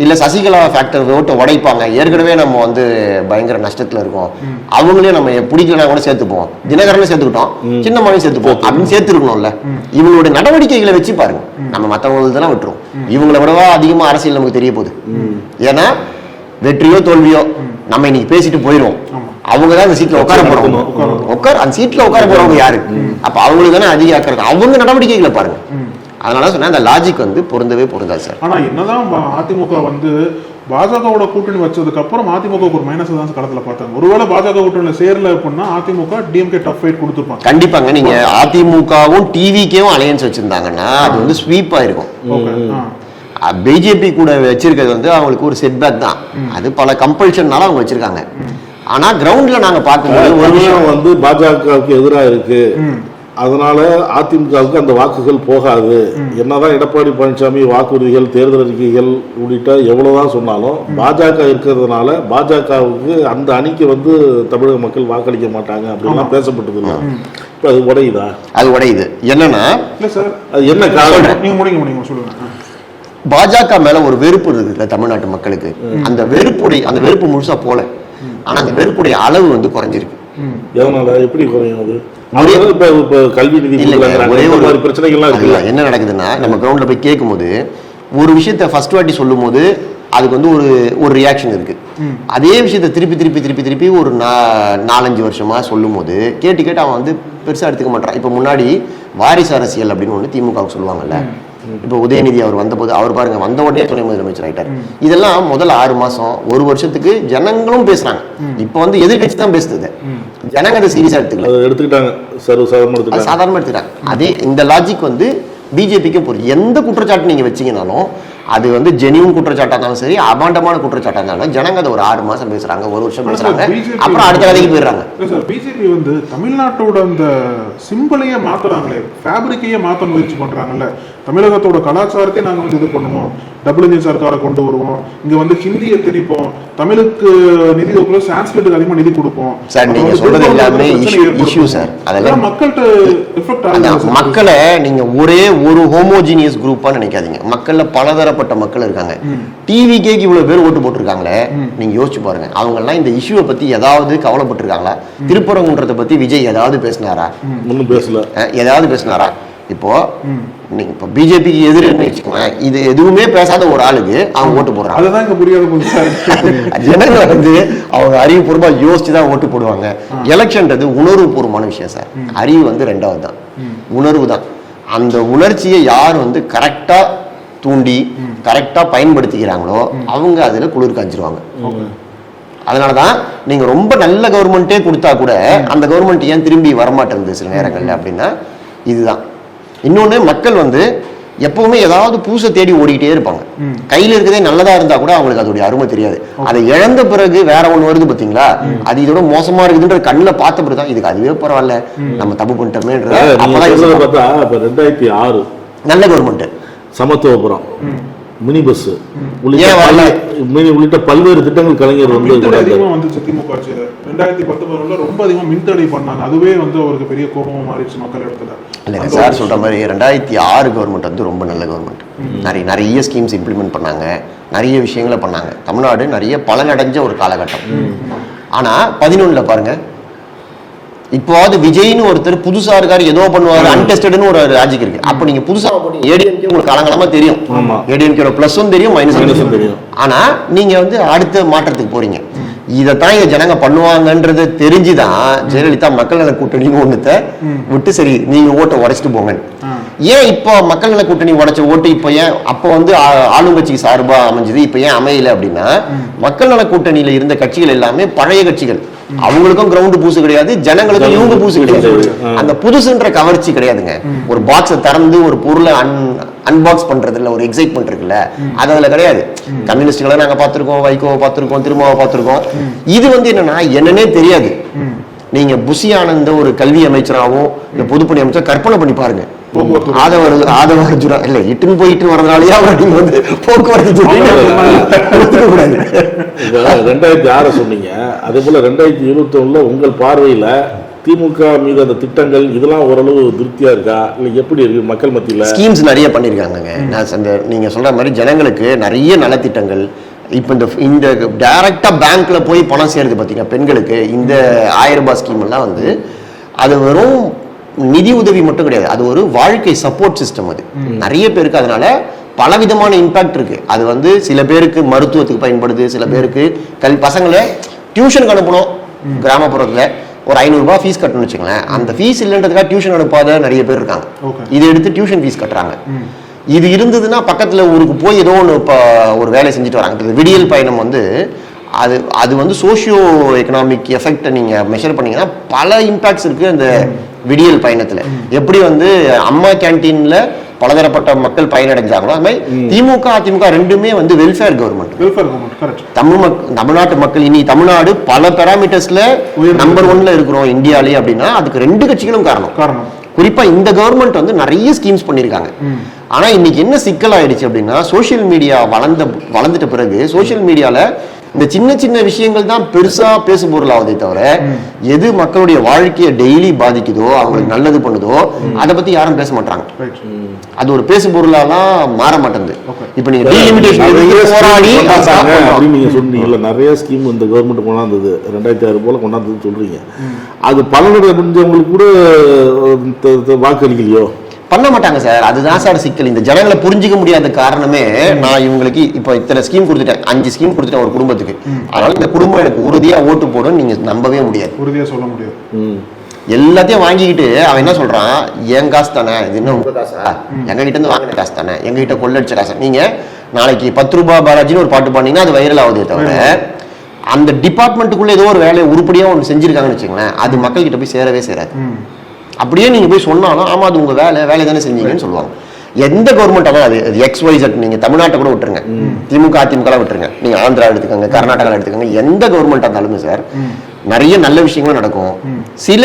இல்ல சசிகலா ஃபேக்டர் ஓட்டை உடைப்பாங்க, ஏற்கனவே நம்ம வந்து பயங்கர நஷ்டத்துல இருக்கோம், அவங்களே நம்ம பிடிக்கலாம் கூட சேர்த்துப்போம், தினகரனே சேர்த்துக்கிட்டோம், சின்ன மனைவி சேர்த்துப்போம் அப்படின்னு சேர்த்துருக்கணும்ல. இவங்களுடைய நடவடிக்கைகளை வச்சு பாருங்க, நம்ம மற்றவங்களுக்கு விட்டுரும். இவங்களை விடவா அதிகமா அரசியல் நமக்கு தெரிய போகுது. ஏன்னா வெற்றியோ தோல்வியோ நம்ம இன்னைக்கு பேசிட்டு போயிடுவோம், அவங்க தான் அந்த சீட்ல உட்கார போறோம். அந்த சீட்ல உட்கார போறவங்க யாரு? அப்ப அவங்களுக்கு தானே அதிக ஆக்கிறது. அவங்க நடவடிக்கைகளை பாருங்க. அதனால சொன்னா அந்த லாஜிக் வந்து பொருந்தவே பொருந்தாது சார். ஆனா என்னதான் அதிமுக வந்து பாஜகவோட கூட்டணி வச்சதுக்கு அப்புறம் அதிமுக ஒரு மைனஸ் தான் களத்துல பார்த்தாங்க. ஒருவேளை பாஜக கூட்டணியில சேரல அப்படின்னா அதிமுக டிஎம்கே டஃப் ஃபைட் கொடுத்துருப்பாங்க. கண்டிப்பாங்க. நீங்க அதிமுகவும் டிவிகேவும் அலையன்ஸ் வச்சிருந்தாங்கன்னா அது வந்து ஸ்வீப் ஆயிருக்கும். பிஜேபி கூட வச்சிருக்கிறது வந்து அவங்களுக்கு ஒரு செட்பேக் தான். அது பல கம்பல்ஷன்னால அவங்க வச்சிருக்காங்க. ஆனா கிரவுண்ட்ல நாங்க பார்க்கும்போது ஒரு விஷயம் வந்து பாஜகவுக்கு எதிராக இருக்கு, அதனால அதிமுகவுக்கு அந்த வாக்குகள் போகாது. என்னதான் எடப்பாடி பழனிசாமி வாக்குறுதிகள் தேர்தல் அறிக்கைகள் உள்ளிட்ட எவ்வளவுதான் சொன்னாலும் பாஜக இருக்கிறதுனால பாஜகவுக்கு அந்த அணிக்கு வந்து தமிழக மக்கள் வாக்களிக்க மாட்டாங்க அப்படின்லாம் பேசப்பட்டது இல்லை. இப்போ அது உடையுதா? அது உடையுது. என்னன்னா அது என்ன காரணம்? நீங்க முடிங்க சொல்லுங்க. பாஜக மேல ஒரு வெறுப்பு இருக்குல்ல தமிழ்நாட்டு மக்களுக்கு, அந்த வெறுப்பு முழுசா போல, ஆனா அந்த வெறுப்புடைய அளவு வந்து குறைஞ்சிருக்கு. எதனால? எப்படி குறையும்? கல்வி நிதி என்ன நடக்குதுன்னா, நம்ம கிரவுண்ட்ல போய் கேட்கும் போது ஒரு விஷயத்த ஃபர்ஸ்ட் வாட்டி சொல்லும் போது அதுக்கு வந்து ஒரு ரியாக்ஷன் இருக்கு. அதே விஷயத்த திருப்பி ஒரு 4-5 வருஷமா சொல்லும் போது கேட்டு அவன் வந்து பெருசா எடுத்துக்க மாட்டான். இப்ப முன்னாடி வாரிசு அரசியல் அப்படின்னு ஒண்ணு திமுகவுக்கு சொல்லுவாங்கல்ல, இப்போ உதயநிதி அவர் வந்தபோது அவர் பாருங்க வந்த உடனே துணை முதலமைச்சர் ஆயிட்டார். இதெல்லாம் முதல் 6 மாசம் 1 வருஷத்துக்கு ஜனங்களும் பேசுறாங்க. இப்போ வந்து எதிர்கட்சி தான் பேசுது, ஜனங்க அதை சீரியஸா எடுத்துக்கிட்டாங்க, சாதாரணமா எடுத்துக்கிட்டாங்க. அதே இந்த லாஜிக் வந்து பிஜேபிக்கு போகுது. எந்த குற்றச்சாட்டு நீங்க வச்சீங்கனாலும் அது வந்து ஜெனியூன் குற்றச்சாட்டா இருந்தாலும் சரி, அபாண்டமான குற்றச்சாட்டா இருந்தாலும் ஜனங்க அதை ஒரு 6 மாசம் பேசுறாங்க, 1 வருஷம் பேசுறாங்க, அப்புறம் அடுத்த கதைக்கு போயிடுறாங்க. பிஜேபி வந்து தமிழ்நாட்டோட அந்த சிம்பிளையே மாத்துறாங்களே, ஃபேப்ரிக்கையே மாத்த முயற்சி பண்றாங்கல்ல. தமிழகத்தோட கலாச்சாரத்தை நாங்க வந்து இது பண்ணுவோம், டபுள் இன்ஜின் சர்க்காரை கொண்டு வருவோம், இங்க வந்து ஹிந்தியை திணிப்போம், தமிழுக்கு நிதி கொடுப்போம், சான்ஸ்கிரிட்டுக்கு அதிகமா நிதி கொடுப்போம். சார் நீங்க சொல்றது எல்லாமே இஷ்யூ சார். அதெல்லாம் மக்கள்கிட்ட எஃபெக்ட் ஆகுது. மக்களை நீங்க ஒரே ஒரு ஹோமோஜினியஸ் குரூப்பா நினைக்காதீங்க. மக்கள்ல பலதரப்பட்ட மக்கள் இருக்காங்க. டிவிகேக்கு இவ்வளவு பேர் ஓட்டு போட்டிருக்காங்களே, நீங்க யோசிச்சு பாருங்க. அவங்க எல்லாம் இந்த இஷ்யூவை பத்தி ஏதாவது கவலைப்பட்டிருக்காங்களா? திருப்பரங்குன்றத்தை பத்தி விஜய் ஏதாவது பேசினாரா? ஒன்னும் பேசல. ஏதாவது பேசினாரா? இப்போ நீங்க இப்போ பிஜேபிக்கு எதிர்ன்னு வச்சுக்கோங்க, இது எதுவுமே பேசாத ஒரு ஆளுக்கு அவங்க ஓட்டு போடுறாங்க. அதுதான் இங்க புரியாத. ஜனங்க வந்து அவங்க அறிவுபூர்வமா யோசிச்சு தான் ஓட்டு போடுவாங்க. எலெக்ஷன்றது உணர்வுபூர்வமான விஷயம் சார். அறிவு வந்து 2வது தான், உணர்வு தான். அந்த உணர்ச்சியை யார் வந்து கரெக்டா தூண்டி கரெக்டா பயன்படுத்திக்கிறாங்களோ அவங்க அதுல குளிர் காய்ச்சிருவாங்க. அதனாலதான் நீங்க ரொம்ப நல்ல கவர்மெண்ட்டே கொடுத்தா கூட அந்த கவர்மெண்ட் ஏன் திரும்பி வரமாட்டேங்குது சில நேரங்கள்ல அப்படின்னா இதுதான். இன்னொன்னு, மக்கள் வந்து எப்பவுமே ஏதாவது பூசை தேடி ஓடிக்கிட்டே இருப்பாங்க. கையில இருக்கிறதே நல்லதா இருந்தா கூட அவங்களுக்கு அதோடைய அருமை தெரியாது. அதை இழந்த பிறகு வேற ஒண்ணு வருது பாத்தீங்களா, அது இதோட மோசமா இருக்குதுன்ற கண்ணுல பார்த்த பிறகுதான் இதுக்கு அதுவே பரவாயில்ல, நம்ம தப்பு பண்ணிட்டோமேன்ற. அப்பதான் 2006 நல்ல கவர்மெண்ட், சமத்துவபுரம், மினி பஸ் உள்ளிட்ட பல்வேறு திட்டங்கள் கலைஞர் வந்து அதிகமா வந்துச்சு. திமுக ஆட்சியில 2019 ரொம்ப அதிகமா மின்தடை பண்ணாங்க. அதுவே வந்து அவருக்கு பெரிய கோபமா மாறிடுச்சு மக்கள் இடத்துல. இல்லைங்க சார், சொல்ற மாதிரி 2006 கவர்மெண்ட் வந்து ரொம்ப நல்ல கவர்மெண்ட். நிறைய ஸ்கீம்ஸ் இம்ப்ளிமெண்ட் பண்ணாங்க, நிறைய விஷயங்களை பண்ணாங்க. தமிழ்நாடு நிறைய பலனடைஞ்ச ஒரு காலகட்டம். ஆனா 11ல பாருங்க, இப்போது விஜய்னு ஒருத்தர் புதுசா இருக்காரு, ஏதோ பண்ணுவாரு, அன்டெஸ்டட்னு ஒரு லாஜிக் இருக்கு. அப்ப நீங்க புதுசா ஏடிஎம்கே உங்களுக்கு காலங்காலமா தெரியும், ஏடிஎம்கே பிளஸும் தெரியும் மைனஸும் தெரியும். ஆனா நீங்க வந்து அடுத்த மாற்றத்துக்கு போறீங்க. இதைத்தான் இங்க ஜனங்க பண்ணுவாங்கன்றது தெரிஞ்சுதான் ஜெயலலிதா மக்கள் நல கூட்டணின்னு ஒண்ணுத்த விட்டு சரி நீங்க ஓட்டை உடைச்சிட்டு போங்க. ஏன் இப்போ மக்கள் நல கூட்டணி உடைச்ச ஓட்டு இப்ப ஏன் அப்ப வந்து ஆளுங்கட்சிக்கு சார்பா அமைஞ்சது, இப்ப ஏன் அமையல அப்படின்னா, மக்கள் நல கூட்டணியில இருந்த கட்சிகள் எல்லாமே பழைய கட்சிகள். அவங்களுக்கும் கிரவுண்ட் பூசு கிடையாது, ஜனங்களுக்கும் இவங்க பூசு கிடையாது. அந்த புதுசுன்ற கவர்ச்சி கிடையாதுங்க. ஒரு பாக்ஸை திறந்து ஒரு பொருளை அன்பாக்ஸ் பண்றதுல ஒரு எக்ஸைட்மெண்ட் இருக்குல்ல, அது அதுல கிடையாது. கம்யூனிஸ்டுகளை நாங்க பார்த்திருக்கோம், வைகோவை பார்த்திருக்கோம், திருமாவை பார்த்திருக்கோம். இது வந்து என்னன்னா என்னன்னே தெரியாது. நீங்க புஷி ஆனந்த ஒரு கல்வி அமைச்சராகவும் இந்த பொதுப்பணி அமைச்சர் கற்பனை பண்ணி பாருங்க. இல்ல இட்டுன்னு போயிட்டு வரதுனாலயே அவர் நீங்க வந்து போக்குவரத்து 2006 சொன்னீங்க. அதே போல 2021 உங்கள் பார்வையில திமுக மீது அந்த திட்டங்கள் இதெல்லாம் ஓரளவு திருப்தியா இருக்கா, இல்ல எப்படி இருக்கு மக்கள் மத்தியில? ஸ்கீம்ஸ் நிறைய பண்ணிருக்காங்க. நீங்க சொல்ற மாதிரி ஜனங்களுக்கு நிறைய நலத்திட்டங்கள். இப்ப இந்த டைரக்டா பேங்க்ல போய் பணம் சேருது பாத்தீங்கன்னா பெண்களுக்கு, இந்த 1000 ரூபாய் ஸ்கீம் எல்லாம் வந்து அது வெறும் நிதி உதவி மட்டும் கிடையாது, அது ஒரு வாழ்க்கை சப்போர்ட் சிஸ்டம். அது நிறைய பேருக்கு அதனால பலவிதமான இம்பாக்ட் இருக்கு. அது வந்து சில பேருக்கு மருத்துவத்துக்கு பயன்படுது, சில பேருக்கு பசங்களை டியூஷனுக்கு அனுப்பணும். கிராமப்புறத்துல ஒரு 500 ரூபாய் ஃபீஸ் கட்டணும்னு வச்சுங்களேன், அந்த ஃபீஸ் இல்லைன்றதுக்காக டியூஷன் அனுப்பாத நிறைய பேர் இருக்காங்க. இதை எடுத்து டியூஷன் ஃபீஸ் கட்டுறாங்க. இது இருந்ததுன்னா பக்கத்துல ஊருக்கு போய் ஏதோ ஒன்று ஒரு வேலை செஞ்சுட்டு வராங்க. விடியல் பயணம் வந்து அது வந்து சோஷியோ எக்கனாமிக் எஃபெக்ட் நீங்க மெஷர் பண்ணீங்கன்னா பல இம்பாக்ட்ஸ் இருக்கு அந்த விடியல் பயணத்துல. எப்படி வந்து அம்மா கேன்டீன்ல பலதரப்பட்ட மக்கள் பயனடைஞ்சாங்களோ அது மாதிரி திமுக அதிமுக ரெண்டுமே வந்து வெல்ஃபேர் கவர்மெண்ட். தமிழ்நாட்டு மக்கள் இனி தமிழ்நாடு பல பேராமீட்டர்ஸ்ல நம்பர் 1ல இருக்கிறோம் இந்தியாலே அப்படின்னா அதுக்கு 2 கட்சிகளும் காரணம். குறிப்பா இந்த கவர்மெண்ட் வந்து நிறைய ஸ்கீம்ஸ் பண்ணிருக்காங்க. ஆனா இன்னைக்கு என்ன சிக்கல் ஆயிடுச்சு அப்படின்னா, சோசியல் மீடியா வளர்ந்துட்ட பிறகு சோசியல் மீடியால இந்த சின்ன சின்ன விஷயங்கள் தான் பெருசா பேசு பொருளாவதே தவிர எது மக்களுடைய வாழ்க்கையை டெய்லி பாதிக்குதோ அவங்களுக்கு நல்லது பண்ணுதோ அதை பத்தி யாரும் பேச மாட்டாங்க. அது ஒரு பேசு பொருளாலாம் மாற மாட்டேங்குது. இப்ப நீங்க நீங்க சொன்னீங்கல்ல நிறைய ஸ்கீம் இந்த கவர்மெண்ட் கொண்டாந்தது 2006 போல கொண்டாந்தது சொல்றீங்க. அது பலனடை முடிஞ்சவங்களுக்கு கூட வாக்களிக்கலையோ? பண்ண மாட்டாங்க சார். அதுதான் சார் சிக்கல். இந்த ஜனங்களை புரிஞ்சிக்க முடியாத காரணமே, நான் இவங்களுக்கு இப்ப இத்தனை ஸ்கீம் கொடுத்துட்டேன், 5 ஸ்கீம் கொடுத்துட்டேன் ஒரு குடும்பத்துக்கு, அதனால இந்த குடும்பம் எனக்கு உறுதியா ஓட்டு போடும் நீங்க நம்பவே முடியாது, உறுதியா சொல்ல முடியாது. எல்லாத்தையும் வாங்கிக்கிட்டு அவன் என்ன சொல்றான், என் காசு தானே இது, என்ன உங்க காசா, எங்க கிட்ட இருந்து வாங்கின காசு தானே, எங்க கிட்ட கொள்ளடிச்ச காசு. நீங்க நாளைக்கு 10 ரூபாய் பாலாஜின்னு ஒரு பாட்டு பாடினீங்கன்னா அது வைரல் ஆகுதே தவிர அந்த டிபார்ட்மெண்ட்டுக்குள்ள ஏதோ ஒரு வேலையை உருப்படியா ஒன்று செஞ்சிருக்காங்கன்னு வச்சுங்களேன், அது மக்கள் கிட்ட போய் சேரவே சேராது. அப்படியே நீங்க போய் சொன்னாலும் ஆமா அது உங்க வேலை தானே செஞ்சீங்கன்னு சொல்லுவாங்க. எந்த கவர்மெண்ட் அதான் அது XYZ, நீங்க தமிழ்நாட்டை கூட விட்டுருங்க, திமுக அதிமுக விட்டுருங்க, நீங்க ஆந்திரா எடுத்துக்கோங்க, கர்நாடகா எடுத்துக்கோங்க, எந்த கவர்மெண்ட் இருந்தாலுமே சார் நிறைய நல்ல விஷயங்களும் நடக்கும், சில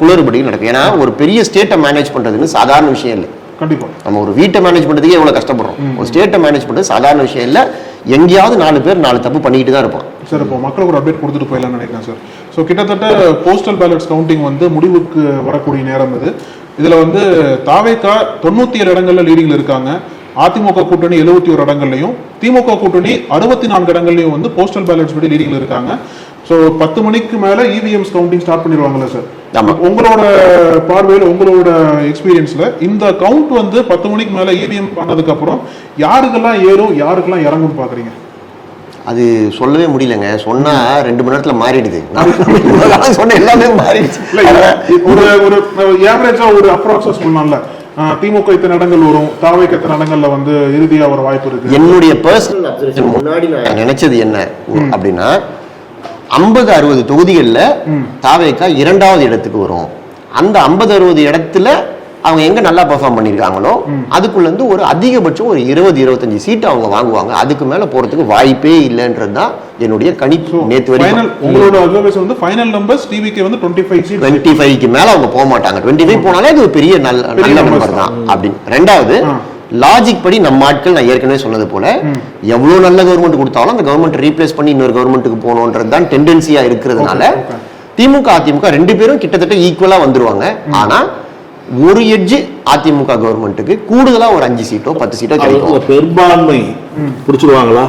குளறுபடிகள் நடக்கும். ஏன்னா ஒரு பெரிய ஸ்டேட்டை மேனேஜ் பண்றதுன்னு சாதாரண விஷயம் இல்லை. கண்டிப்பா நம்ம ஒரு வீட்டை மேனேஜ் பண்றதுக்கே எவ்வளவு கஷ்டப்படுறோம், ஒரு ஸ்டேட்டை மேனேஜ் பண்றது சாதாரண விஷயம் இல்ல. எங்கேயாவது 4 பேர் 4 தப்பு பண்ணிக்கிட்டு தான் இருப்பான் சார். இப்போ மக்களுக்கு ஒரு அப்டேட் கொடுத்துட்டு போயிடலாம்னு நினைக்கிறேன் சார். ஸோ கிட்டத்தட்ட போஸ்டல் பேலட்ஸ் கவுண்டிங் வந்து முடிவுக்கு வரக்கூடிய நேரம் இது. இதுல வந்து தாவேகா 97 இடங்கள்ல லீடிங்ல இருக்காங்க, அதிமுக கூட்டணி 71 இடங்கள்லையும், திமுக கூட்டணி 64 இடங்கள்லையும் வந்து போஸ்டல் பேலட்ஸ் படி லீடிங்ல இருக்காங்க. ஸோ 10 மணிக்கு மேல இவிஎம்ஸ் கவுண்டிங் ஸ்டார்ட் பண்ணிடுவாங்கல்ல சார்? உங்களோட பார்வையில், உங்களோட எக்ஸ்பீரியன்ஸ்ல இந்த கவுண்ட் வந்து 10 மணிக்கு மேல இவிஎம் பண்ணதுக்கு அப்புறம் யாருக்கெல்லாம் ஏறும் யாருக்கெல்லாம் இறங்கும் பாக்குறீங்க? அது சொல்லவே முடியலங்க. சொன்னா 2 மணி நேரத்துல மாறிடுது. சொன்ன எல்லாமே மாறிடுச்சு. ஒரு ஏவரேஜா ஒரு அப்ராக்ஸா சொல்லலாம்ல, திமுக இத்தனை இடங்கள் வரும், தாவேக்கு இத்தனை இடங்கள்ல வந்து இறுதியா ஒரு வாய்ப்பு இருக்கு. என்னுடைய பர்சனல் அப்சர்வேஷன் முன்னாடி நான் நினைச்சது என்ன அப்படின்னா, 50-60 தொகுதிகள்ல தாவேக்கா 2வது இடத்துக்கு வரும். அந்த 50-60 இடத்துல அவங்க எங்க நல்லா பெர்ஃபார்ம் பண்ணிருக்காங்களோ அதுக்குள்ள இருந்து ஒரு அதிகபட்சம் ஒரு 20-25 சீட் அவங்க வாங்குவாங்க. அதுக்கு மேல போறதுக்கு வாய்ப்பே இல்லைன்றதுதான் என்னுடைய கணிப்பு. நேத்து வரைக்கும் உங்களோட அப்சர்வேஷன் வந்து ஃபைனல் நம்பர்ஸ் டிவிகே வந்து 25க்கு மேல அவங்க போக மாட்டாங்க. 25 போனாலே அது ஒரு பெரிய நல்ல நம்பர் தான் அப்படின்னு. ரெண்டாவது லாஜிக் படி நம்ம ஆட்கள், நான் ஏற்கனவே சொன்னது போல, எவ்வளவு நல்ல கவர்மெண்ட் கொடுத்தாலும் அந்த கவர்மெண்ட் ரீப்ளேஸ் பண்ணி இன்னொரு கவர்மெண்ட்டுக்கு போகணுன்றது தான் டெண்டன்சியா இருக்கிறதுனால திமுக அதிமுக 2 பேரும் கிட்டத்தட்ட ஈக்குவலா வந்துருவாங்க. ஆனா ஒரு எட்ஜ் அதிமுக கவர்மெண்ட்டுக்கு கூடுதலா ஒரு 5 சீட்டோ 10 சீட்டோ கிடைக்கும். பெரும்பான்மை பிடிச்சிருவாங்களா?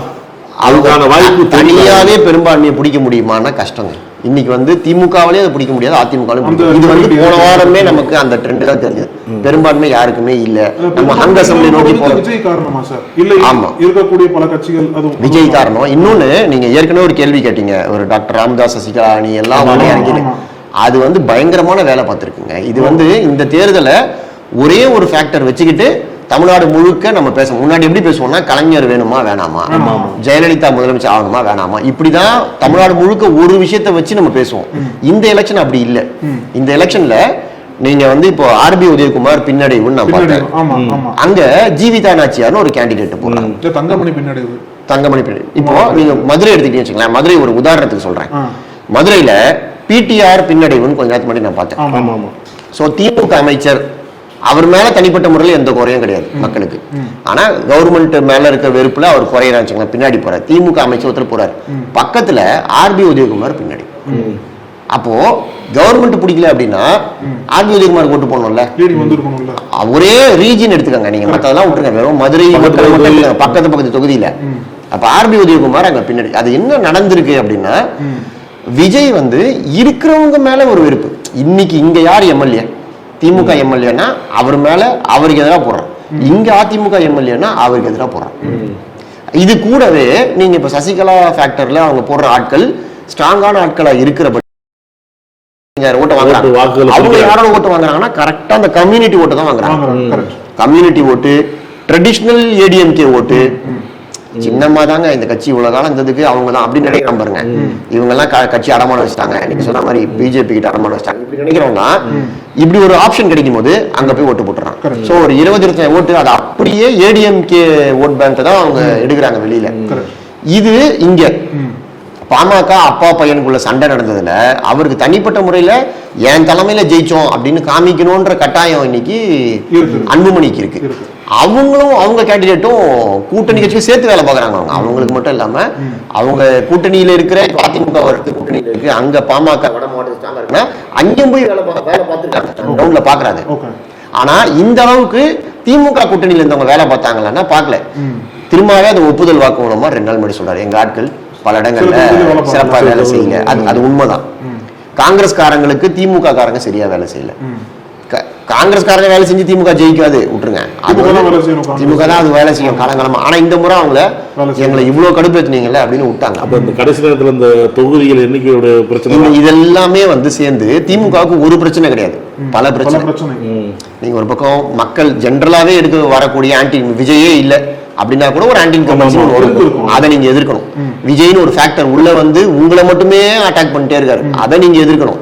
அதுக்கான வாய்ப்பு தனியாவே பெரும்பான்மையை பிடிக்க முடியுமான்னா கஷ்டங்க. இன்னைக்கு வந்து திமுகவிலே அதை பிடிக்க முடியாது, அதிமுகவிலும். இது வந்து போன வாரமே நமக்கு அந்த ட்ரெண்ட் தான் தெரிஞ்சது. பெரும்பான்மை யாருக்குமே இல்ல. நம்ம அங்க அசம்பிளி நோக்கி போறோம். விஜய் காரணமா சார்? இல்ல ஆமா, இருக்கக்கூடிய பல கட்சிகள் அது விஜய் காரணம். இன்னொன்னு, நீங்க ஏற்கனவே ஒரு கேள்வி கேட்டீங்க, ஒரு டாக்டர் ராமதாஸ், சசிகலா அணி எல்லாம் இறங்கிடு. அது வந்து பயங்கரமான வேலை பார்த்துருக்குங்க. இது வந்து இந்த தேர்தலை ஒரே ஒரு ஃபேக்டர் வச்சுக்கிட்டு தமிழ்நாடு முழுக்க நம்ம பேசணும். முன்னாடி எப்படி பேசுவோம்னா, கலைஞர் வேணுமா வேணாமா, ஜெயலலிதா முதலமைச்சர் ஆகணுமா வேணாமா, இப்படிதான் தமிழ்நாடு முழுக்க ஒரு விஷயத்தை வச்சு நம்ம பேசுவோம். இந்த எலெக்ஷன் அப்படி இல்லை. இந்த எலெக்ஷன்ல நீங்க வந்து இப்போ RB உதயகுமார் பின்னடைவுன்னு நான் பார்த்தேன். அங்க ஜீவிதா நாச்சியார்னு ஒரு கேண்டிடேட் போடுறாங்க, தங்கமணி பின்னடைவு. இப்போ நீங்க மதுரை எடுத்துக்கிட்டீங்கன்னு வச்சுங்களேன். மதுரை ஒரு உதாரணத்துக்கு சொல்றேன். மதுரையில PTR பின்னடைவுன்னு கொஞ்ச நேரத்துக்கு முன்னாடி நான் பார்த்தேன். சோ திமுக அமைச்சர், அவர் மேல தனிப்பட்ட முறையில் எந்த குறையும் கிடையாது மக்களுக்கு. ஆனா கவர்மெண்ட் மேல இருக்க வெறுப்புல அவர் குறையறாங்க, பின்னாடி போறாரு. திமுக அமைச்சர் ஒருத்தர் போறாரு, பக்கத்துல RB உதயகுமார் பின்னாடி. அப்போ கவர்மெண்ட் பிடிக்கல அப்படின்னா RB உதயகுமார் ஓட்டு போடணும்ல, ஒரே ரீஜன் எடுத்துக்கங்க. நீங்க மத்ததெல்லாம் விட்டுருங்க, வெறும் மதுரை பக்கத்து தொகுதியில. அப்ப RB உதயகுமார் அங்க பின்னாடி. அது என்ன நடந்திருக்கு அப்படின்னா, விஜய் வந்து இருக்கிறவங்க மேல ஒரு வெறுப்பு. இன்னைக்கு இங்க யார் எம்எல்ஏ, திமுக எம்எல்ஏனா அவர் மேல அவருக்கு எதிராக போடுறான், இங்க அதிமுக எம்எல்ஏனா அவருக்கு எதிராக போடுறான். இது கூடவே நீங்க இப்ப சசிகலா ஃபேக்டர்ல அவங்க போடுற ஆட்கள் ஸ்ட்ராங்கான ஆட்களா இருக்கிற ஓட்ட வாங்குறாங்க. அவங்க யாரோட ஓட்டு வாங்குறாங்கன்னா கரெக்டா அந்த கம்யூனிட்டி ஓட்டு தான் வாங்குறாங்க. கம்யூனிட்டி ஓட்டு, ட்ரெடிஷனல் ADMK ஓட்டு. சின்னம்மா தாங்க இந்த கட்சி இவ்வளவு காலம் இருந்ததுக்கு அவங்க தான் அப்படின்னு நினைக்கிறான் பாருங்க. இவங்க எல்லாம் கட்சி அடமான வச்சுட்டாங்க, நீங்க சொன்ன மாதிரி பிஜேபி கிட்ட அடமான வச்சுட்டாங்க இப்படி நினைக்கிறவங்க இப்படி ஒரு ஆப்ஷன் கிடைக்கும் போது அங்க போய் ஓட்டு போட்டுறான். சோ ஒரு 20-25 ஓட்டு அது அப்படியே ADMK ஓட் பேங்க் தான் அவங்க எடுக்கிறாங்க வெளியில. இது இங்க பாமக அப்பா பையனுக்குள்ள சண்டை நடந்ததுல அவருக்கு தனிப்பட்ட முறையில என் தலைமையில ஜெயிச்சோம் அப்படின்னு காமிக்கணும்ன்ற கட்டாயம் இன்னைக்கு அன்புமணிக்கு இருக்கு. அவங்களும் அவங்க கேண்டிடேட்டும் கூட்டணி கட்சியும் சேர்த்து வேலை பார்க்கறாங்க. அவங்களுக்கு மட்டும் இல்லாம அவங்க கூட்டணியில இருக்கிற அதிமுக கூட்டணியில இருக்கு, அங்க பாமக வட மாவட்டத்தில் இருக்குன்னா அங்கேயும் போய் வேலை பார்த்துருக்காங்க, கிரவுண்ட்ல பாக்குறாங்க. ஆனா இந்த அளவுக்கு திமுக கூட்டணியில இருந்தவங்க வேலை பார்த்தாங்களான்னா பார்க்கல. திரும்பவே அது ஒப்புதல் வாக்கு மூலமா 2 நாள் முன்னாடி சொல்றாரு, எங்க ஆட்கள் பல இடங்கள்ல சிறப்பா வேலை செய்யல. அது உண்மைதான். காங்கிரஸ் காரங்களுக்கு திமுக காரங்க சரியா வேலை செய்யல. காங்கிரஸ்காரங்க வேலை செஞ்சு திமுக ஜெயிக்காது, விட்டுருங்க. திமுக தான் அது வேலை செய்யும் காலங்காலமா. ஆனா இந்த முறை அவங்கள எங்களை இவ்வளவு கடுப்பேத்துனீங்கல்ல அப்படின்னு விட்டாங்க. அப்ப இந்த கடைசி நேரத்துல இந்த தொகுதிகள் எண்ணிக்கையோட பிரச்சனை இதெல்லாமே வந்து சேர்ந்து திமுகவுக்கு ஒரு பிரச்சனை கிடையாது, பல பிரச்சனை. நீங்க ஒரு பக்கம் மக்கள் ஜெனரலாவே எடுக்க வரக்கூடிய ஆன்டி விஜயே இல்ல அப்படின்னா கூட ஒரு ஆன்டி இன்கம்பன்சி வரும், அதை நீங்க எதிர்க்கணும். விஜய்னு ஒரு ஃபேக்டர் உள்ள வந்து உங்களை மட்டுமே அட்டாக் பண்ணிட்டே இருக்காரு, அதை நீங்க எதிர்க்கணும்.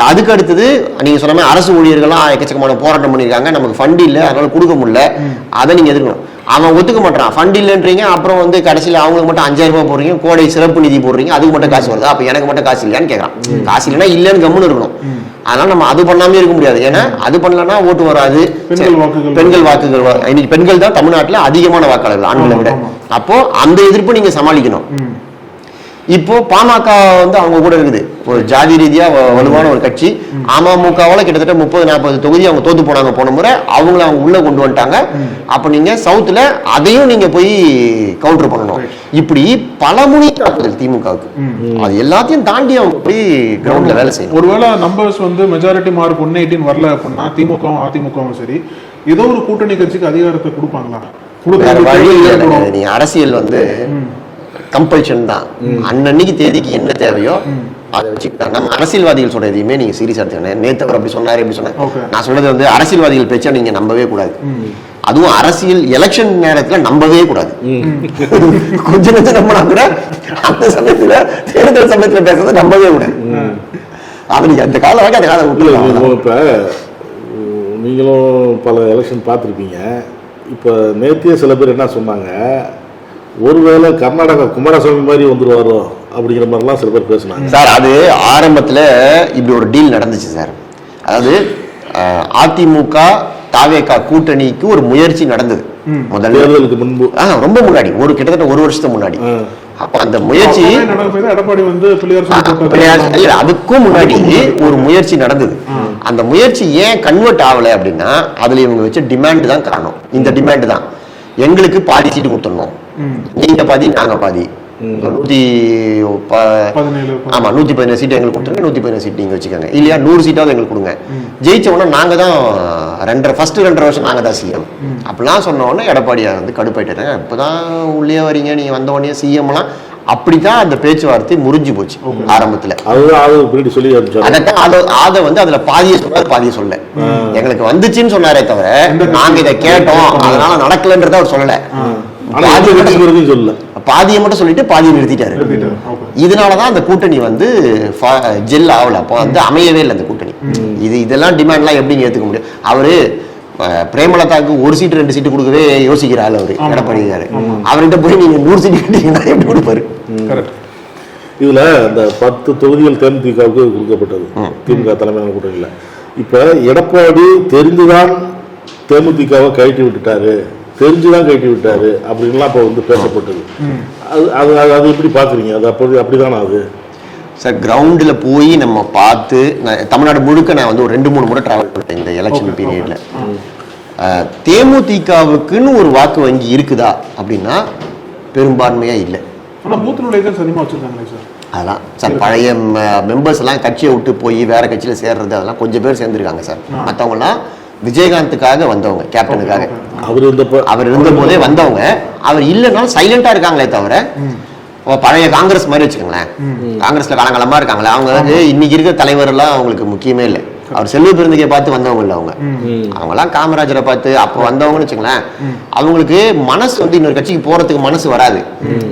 அதுக்கு அடுத்தது நீங்க சொன்ன மாதிரி அரசு ஊழியர்கள்லாம் எக்கச்சக்கமான போராட்டம் பண்ணிருக்காங்க, நமக்கு ஃபண்ட் இல்ல அதனால கொடுக்க முடியல, அதை நீங்க எதிர்க்கணும். அவன் ஒத்துக்க மாட்டான், ஃபண்ட் இல்லைன்றீங்க, அப்புறம் வந்து கடைசியில் அவங்களுக்கு மட்டும் 5000 ரூபாய் போடுறீங்க, கோடை சிறப்பு நிதி போடுறீங்க, அதுக்கு மட்டும் காசு வருது, அப்ப எனக்கு மட்டும் காசு இல்லையான்னு கேட்கறான். காசு இல்லைன்னா இல்லைன்னு கம்முன்னு இருக்கணும். அதனால நம்ம அது பண்ணாமே இருக்க முடியாது, ஏன்னா அது பண்ணலன்னா ஓட்டு வராது. பெண்கள் வாக்குகள் இன்னைக்கு பெண்கள் தான் தமிழ்நாட்டில் அதிகமான வாக்காளர்கள் ஆண்களை விட. அப்போ அந்த எதிர்ப்பு நீங்க சமாளிக்கணும். இப்போ பாமக வந்து அவங்க கூட இருக்குது, ஒரு ஜாதி ரீதியா வலுவான ஒரு கட்சி. அமமுகவால கிட்டத்தட்ட 30-40 தொகுதி அவங்க தோத்து போனாங்க போன முறை, அவங்கள அவங்க உள்ள கொண்டு வந்துட்டாங்க. அப்ப நீங்க சவுத்துல அதையும் நீங்க போய் கவுண்டர் பண்ணணும். இப்படி பலமுனை தாக்குதல் திமுகவுக்கு, அது எல்லாத்தையும் தாண்டி அவங்க போய் கிரவுண்ட்ல வேலை செய்யணும். ஒருவேளை நம்பர்ஸ் வந்து மெஜாரிட்டி மார்க் 118 வரல அப்படின்னா திமுகவும் அதிமுகவும் சரி ஏதோ ஒரு கூட்டணி கட்சிக்கு அதிகாரத்தை கொடுப்பாங்களா? நீ அரசியல் வந்து கம்பல்ஷன் தான், அன்னன்னைக்கு தேதிக்கு என்ன தேவையோ அதை வச்சுக்கிட்டாங்க. நம்ம அரசியல்வாதிகள் சொல்ற எதையுமே நீங்க சீரியஸா எடுத்துக்கணும். நேத்து அவர் அப்படி சொன்னாரு இப்படி சொன்னாரு, நான் சொல்றது வந்து அரசியல்வாதிகள் பேச்சா நீங்க நம்பவே கூடாது. அதுவும் அரசியல் எலெக்ஷன் நேரத்துல நம்பவே கூடாது. கொஞ்ச நேரம் நம்பினா கூட அந்த சமயத்துல தேர்தல் சமயத்துல பேசுறதை நம்பவே கூடாது. அது நீங்க அந்த கால வரைக்கும் அந்த காலம். இப்ப நீங்களும் பல எலெக்ஷன் பார்த்துருப்பீங்க. இப்போ நேத்தியே சில பேர் என்ன சொன்னாங்க, ஒருவேளை கர்நாடகா குமாரசாமி மாதிரி வந்துருவாரோ அப்படிங்கிற மாதிரிலாம் சில பேர் பேசினாங்க. சார் அது ஆரம்பத்தில் இப்படி ஒரு டீல் நடந்துச்சு சார். அதாவது அதிமுக தாவேகா கூட்டணிக்கு ஒரு முயற்சி நடந்தது முதல்ல தேர்தலுக்கு முன்பு, ரொம்ப முன்னாடி, கிட்டத்தட்ட ஒரு வருஷத்துக்கு முன்னாடி. அப்ப அந்த முயற்சி அதுக்கும் முன்னாடி ஒரு முயற்சி நடந்தது. அந்த முயற்சி ஏன் கன்வெர்ட் ஆகல அப்படின்னா அதுல இவங்க வச்ச டிமாண்ட் தான் காரணம். இந்த டிமாண்ட் தான், எங்களுக்கு பாதி சீட்டு கொடுத்துடணும், நீங்க பாதி நாங்க பாதி, 117 சீட்டு எங்களுக்கு கொடுத்துருங்க, 117 சீட் நீங்க வச்சுக்கோங்க, இல்லையா 100 சீட்டாவது எங்களுக்கு கொடுங்க, ஜெயிச்சவொன்னா நாங்க தான் ஃபர்ஸ்ட் 2.5 வருஷம் நாங்க தான் சிஎம் அப்படிலாம் சொன்ன உடனே எடப்பாடியார் வந்து கடுப்பாயிட்டாங்க. இப்பதான் உள்ளே வரீங்க, நீங்க வந்த உடனே சிஎம்லாம், அப்படித்தான் அந்த பேச்சுவார்த்தை முறிஞ்சு போச்சு ஆரம்பத்துல. அதை வந்து அதுல பாதியை சொன்னார், பாதியை சொல்ல. எங்களுக்கு வந்துச்சுன்னு சொன்னாரே தவிர நாங்க இதை கேட்டோம் அதனால நடக்கலன்றத அவர் சொல்லல. பாதியை மட்டும் சொல்லிட்டு பாதியை நிறுத்திட்டாரு. இதனாலதான் அந்த கூட்டணி வந்து ஜெல் ஆகல, அப்போ வந்து அமையவே இல்லை அந்த கூட்டணி. இதெல்லாம் டிமாண்ட்லாம் எப்படிங்க ஏத்துக்க முடியும்? அவரு பிரேமலதாக்கு 1 சீட்டு 2 சீட்டு கொடுக்கவே யோசிக்கிறாள் அவரு எடப்பாடியாரு. அவர்கிட்ட போய் நீங்க 100 சீட்டு கேட்டீங்கன்னா எப்படி கொடுப்பாரு? இதுல இந்த 10 தொகுதிகள் தேமுதிகவுக்கு கொடுக்கப்பட்டது திமுக தலைமையான கூட்டணியில. இப்ப எடப்பாடி தெரிந்துதான் தேமுதிகவை கழட்டி விட்டுட்டாரு, தெரிஞ்சுதான் கழட்டி விட்டாரு அப்படின்லாம் இப்போ வந்து பேசப்பட்டது. அது எப்படி பாக்குறீங்க? அது அப்படிதானா? அது சார் கிரவுண்டில் போய் நம்ம பார்த்து, தமிழ்நாடு முழுக்க நான் வந்து ஒரு 2-3 முறை டிராவல் பண்ணிட்டேன் இந்த எலெக்ஷன் பீரியட்ல. தேமுதிகவுக்குன்னு ஒரு வாக்கு வங்கி இருக்குதா அப்படின்னா பெரும்பான்மையா இல்லை. அதெல்லாம் சார் பழைய மெம்பர்ஸ் எல்லாம் கட்சியை விட்டு போய் வேற கட்சியில சேர்றது அதெல்லாம் கொஞ்சம் பேர் சேர்ந்துருக்காங்க சார். மற்றவங்க எல்லாம் விஜயகாந்துக்காக வந்தவங்க, கேப்டனுக்காக அவர் இருந்த போதே வந்தவங்க. அவர் இல்லைனாலும் சைலண்டா இருக்காங்களே தவிர, பழைய காங்கிரஸ் மாதிரி வச்சுக்கோங்களேன், காங்கிரஸ்ல காலங்காலமா இருக்காங்களே அவங்க வந்து இன்னைக்கு இருக்கிற தலைவர் எல்லாம் அவங்களுக்கு முக்கியமே இல்லை. அவர் செல்வ பெருந்தகையை பார்த்து வந்தவங்க இல்லை, அவங்கெல்லாம் காமராஜரை பார்த்து அப்போ வந்தவங்கன்னு வச்சுங்களேன். அவங்களுக்கு மனசு வந்து இன்னொரு கட்சிக்கு போறதுக்கு மனசு வராது,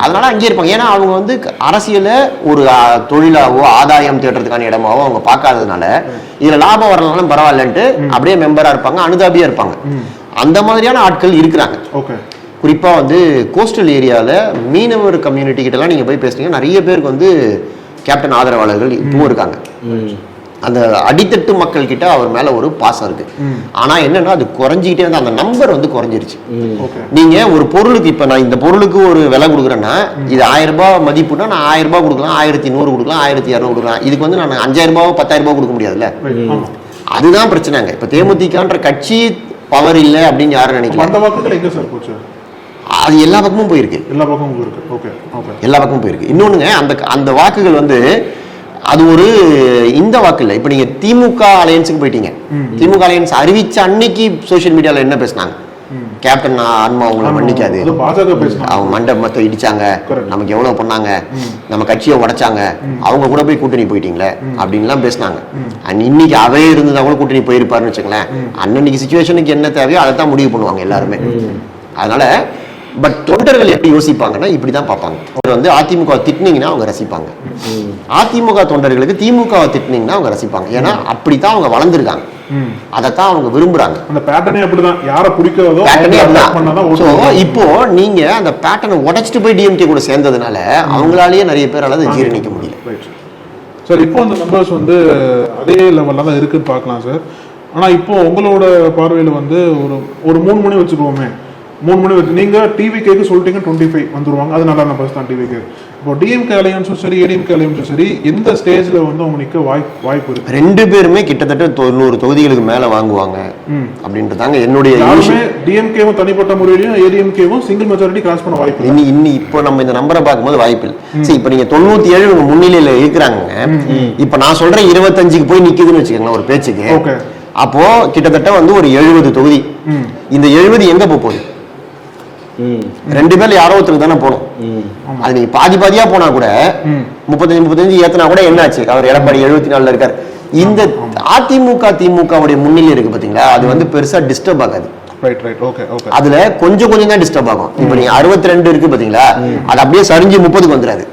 அதனால அங்கேயே இருப்பாங்க. ஏன்னா அவங்க வந்து அரசியல ஒரு தொழிலாவோ ஆதாயம் தேடுறதுக்கான இடமாவோ அவங்க பார்க்காததுனால இதுல லாபம் வரலாம் பரவாயில்லன்ட்டு அப்படியே மெம்பரா இருப்பாங்க, அனுதாபியா இருப்பாங்க. அந்த மாதிரியான ஆட்கள் இருக்கிறாங்க. குறிப்பா வந்து கோஸ்டல் ஏரியால மீனவர் கம்யூனிட்டி கிட்ட எல்லாம் நீங்க போய் பேசுறீங்க, நிறைய பேருக்கு வந்து கேப்டன் ஆதரவாளர்கள் இப்பவும் இருக்காங்க. அந்த அடித்தட்டு மக்கள் கிட்ட அவர் மேல ஒரு பாசம் இருக்கு. ஆனா என்னன்னா அது குறைஞ்சிக்கிட்டே வந்து அந்த நம்பர் வந்து குறைஞ்சிருச்சு. நீங்க ஒரு பொருளுக்கு, இப்ப நான் இந்த பொருளுக்கு ஒரு விலை கொடுக்குறேன்னா இது 1000 ரூபாய் மதிப்புனா நான் 1000 ரூபாய் கொடுக்கலாம், 1100 கொடுக்கலாம், 1200 கொடுக்கலாம். இதுக்கு வந்து நான் 5000 ரூபாய் 10,000 ரூபாய் கொடுக்க முடியாதுல்ல. அதுதான் பிரச்சனைங்க. இப்ப தேமுதிகன்ற கட்சி பவர் இல்லை அப்படின்னு யாரும் நினைக்கல. அது எல்லா பக்கமும் போயிருக்கு, எல்லா பக்கமும் போயிருக்கு. இன்னொன்னுங்க, அந்த வாக்குகள் வந்து அது ஒரு இந்த வாக்கு இல்லை. இப்போ நீங்க திமுக அலையன்ஸுக்கு போயிட்டீங்க, திமுக அலையன்ஸ் அறிவிச்ச அன்னைக்கு சோசியல் மீடியால என்ன பேசினாங்க? கேப்டன் ஆன்மா அவங்களை மன்னிக்காது, அவங்க மண்டபத்தை இடிச்சாங்க, நமக்கு எவ்வளவு பண்ணாங்க, நம்ம கட்சியை உடைச்சாங்க, அவங்க கூட போய் கூட்டணி போயிட்டீங்களே அப்படின்லாம் பேசினாங்க. இன்னைக்கு அவே இருந்ததா கூட கூட்டணி போயிருப்பாருன்னு வச்சுங்களேன். அன்னன்னைக்கு சுச்சுவேஷனுக்கு என்ன தேவையோ அதை தான் முடிவு பண்ணுவாங்க எல்லாருமே. அதனால பட் தொண்டர்கள் எப்படி யோசிப்பாங்கன்னா இப்படிதான் பார்ப்பாங்க. அவர் வந்து அதிமுக திட்டினீங்கன்னா அவங்க ரசிப்பாங்க, அதிமுக தொண்டர்களுக்கு திமுக திட்டினீங்கன்னா அவங்க ரசிப்பாங்க. ஏன்னா அப்படித்தான் அவங்க வளர்ந்துருக்காங்க, அதைத்தான் அவங்க விரும்புறாங்க. அந்த பேட்டர்னே அப்படிதான், யாரை பிடிக்கிறதோ இப்போ நீங்க அந்த பேட்டர்னை உடைச்சிட்டு போய் டிஎம்கே கூட சேர்ந்ததுனால அவங்களாலேயே நிறைய பேரால அதை ஜீரணிக்க முடியல. சார் இப்போ அந்த நம்பர்ஸ் வந்து அதே லெவல்ல தான் இருக்குன்னு பார்க்கலாம் சார். ஆனா இப்போ உங்களோட பார்வையில் வந்து ஒரு 3 மணி வச்சுக்குவோமே, 3 மணி வச்சு நீங்க டிவிகேக்கு சொல்லிட்டீங்க 25 வந்துருவாங்க, அது நல்லா நம்பர்ஸ் தான் டிவிகே. இப்போ டிஎம்கே அலையன்ஸும் சரி ஏடிஎம்கே அலையன்ஸும் சரி எந்த ஸ்டேஜ்ல வந்து அவங்க நிக்க வாய்ப்பு இருக்கு? 2 பேருமே கிட்டத்தட்ட 90 தொகுதிகளுக்கு மேல வாங்குவாங்க அப்படின்றதாங்க என்னுடைய. டிஎம்கேவும் தனிப்பட்ட முறையிலும் ஏடிஎம்கேவும் சிங்கிள் மெஜாரிட்டி கிராஸ் பண்ண வாய்ப்பு இன்னி இப்போ நம்ம இந்த நம்பரை பார்க்கும்போது வாய்ப்பு இல்லை. சரி, இப்போ நீங்க 97 முன்னிலையில இருக்கிறாங்க, இப்ப நான் சொல்றேன் 25க்கு போய் நிக்குதுன்னு வச்சுக்கோங்களேன் ஒரு பேச்சுக்கு. அப்போ கிட்டத்தட்ட வந்து ஒரு 70 தொகுதி. இந்த 70 எங்க போகுது? 2 பேர்ல யாரோ ஒருத்தருக்கு தானே போகணும். அது நீங்க பாதியா போனா கூட 35 ஏத்தனா கூட என்ன ஆச்சு? அவர் எடப்பாடி 74 இருக்காரு. இந்த அதிமுக திமுகவுடைய முன்னிலை இருக்கு பாத்தீங்களா, அது வந்து பெருசா டிஸ்டர்ப் ஆகாது. அதுல கொஞ்சம் தான் டிஸ்டர்ப் ஆகும். இப்ப நீங்க 62 இருக்கு பாத்தீங்களா, அது அப்படியே சரிஞ்சு 30க்கு வந்துடாது.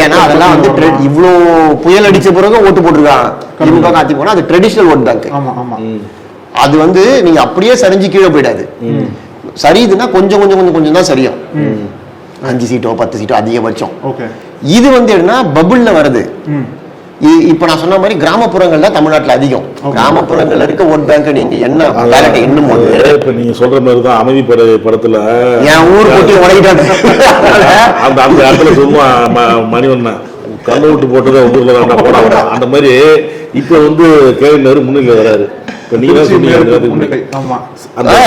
ஏன்னா அதெல்லாம் வந்து இவ்வளவு புயல் அடிச்ச பிறகு ஓட்டு போட்டிருக்காங்க திமுக அதிமுக, அது ட்ரெடிஷனல் ஓட் பேங்க். அது வந்து நீங்க அப்படியே சரிஞ்சு கீழே போயிடாது. சரியுதுன்னா கொஞ்சம் தான் சரியும். 5 சீட்டோ 10 சீட்டோ அதிகபட்சம். இது வந்து என்ன பபுள்ல வருது. இப்ப நான் சொன்ன மாதிரி கிராமப்புறங்கள்ல தமிழ்நாட்டுல அதிகம், கிராமப்புறங்கள்ல இருக்க ஓட் பேங்க் நீங்க என்ன இன்னும் இப்ப நீங்க சொல்ற மாதிரிதான் அமைதி படத்துல என் ஊர் போட்டு உடைக்கிட்டாங்க. அந்த இடத்துல சும்மா மணிவண்ணா கண்ணு விட்டு போட்டதை ஊர்ல போனாங்க. அந்த மாதிரி இப்ப வந்து கேள்வி முன்னிலை வராரு.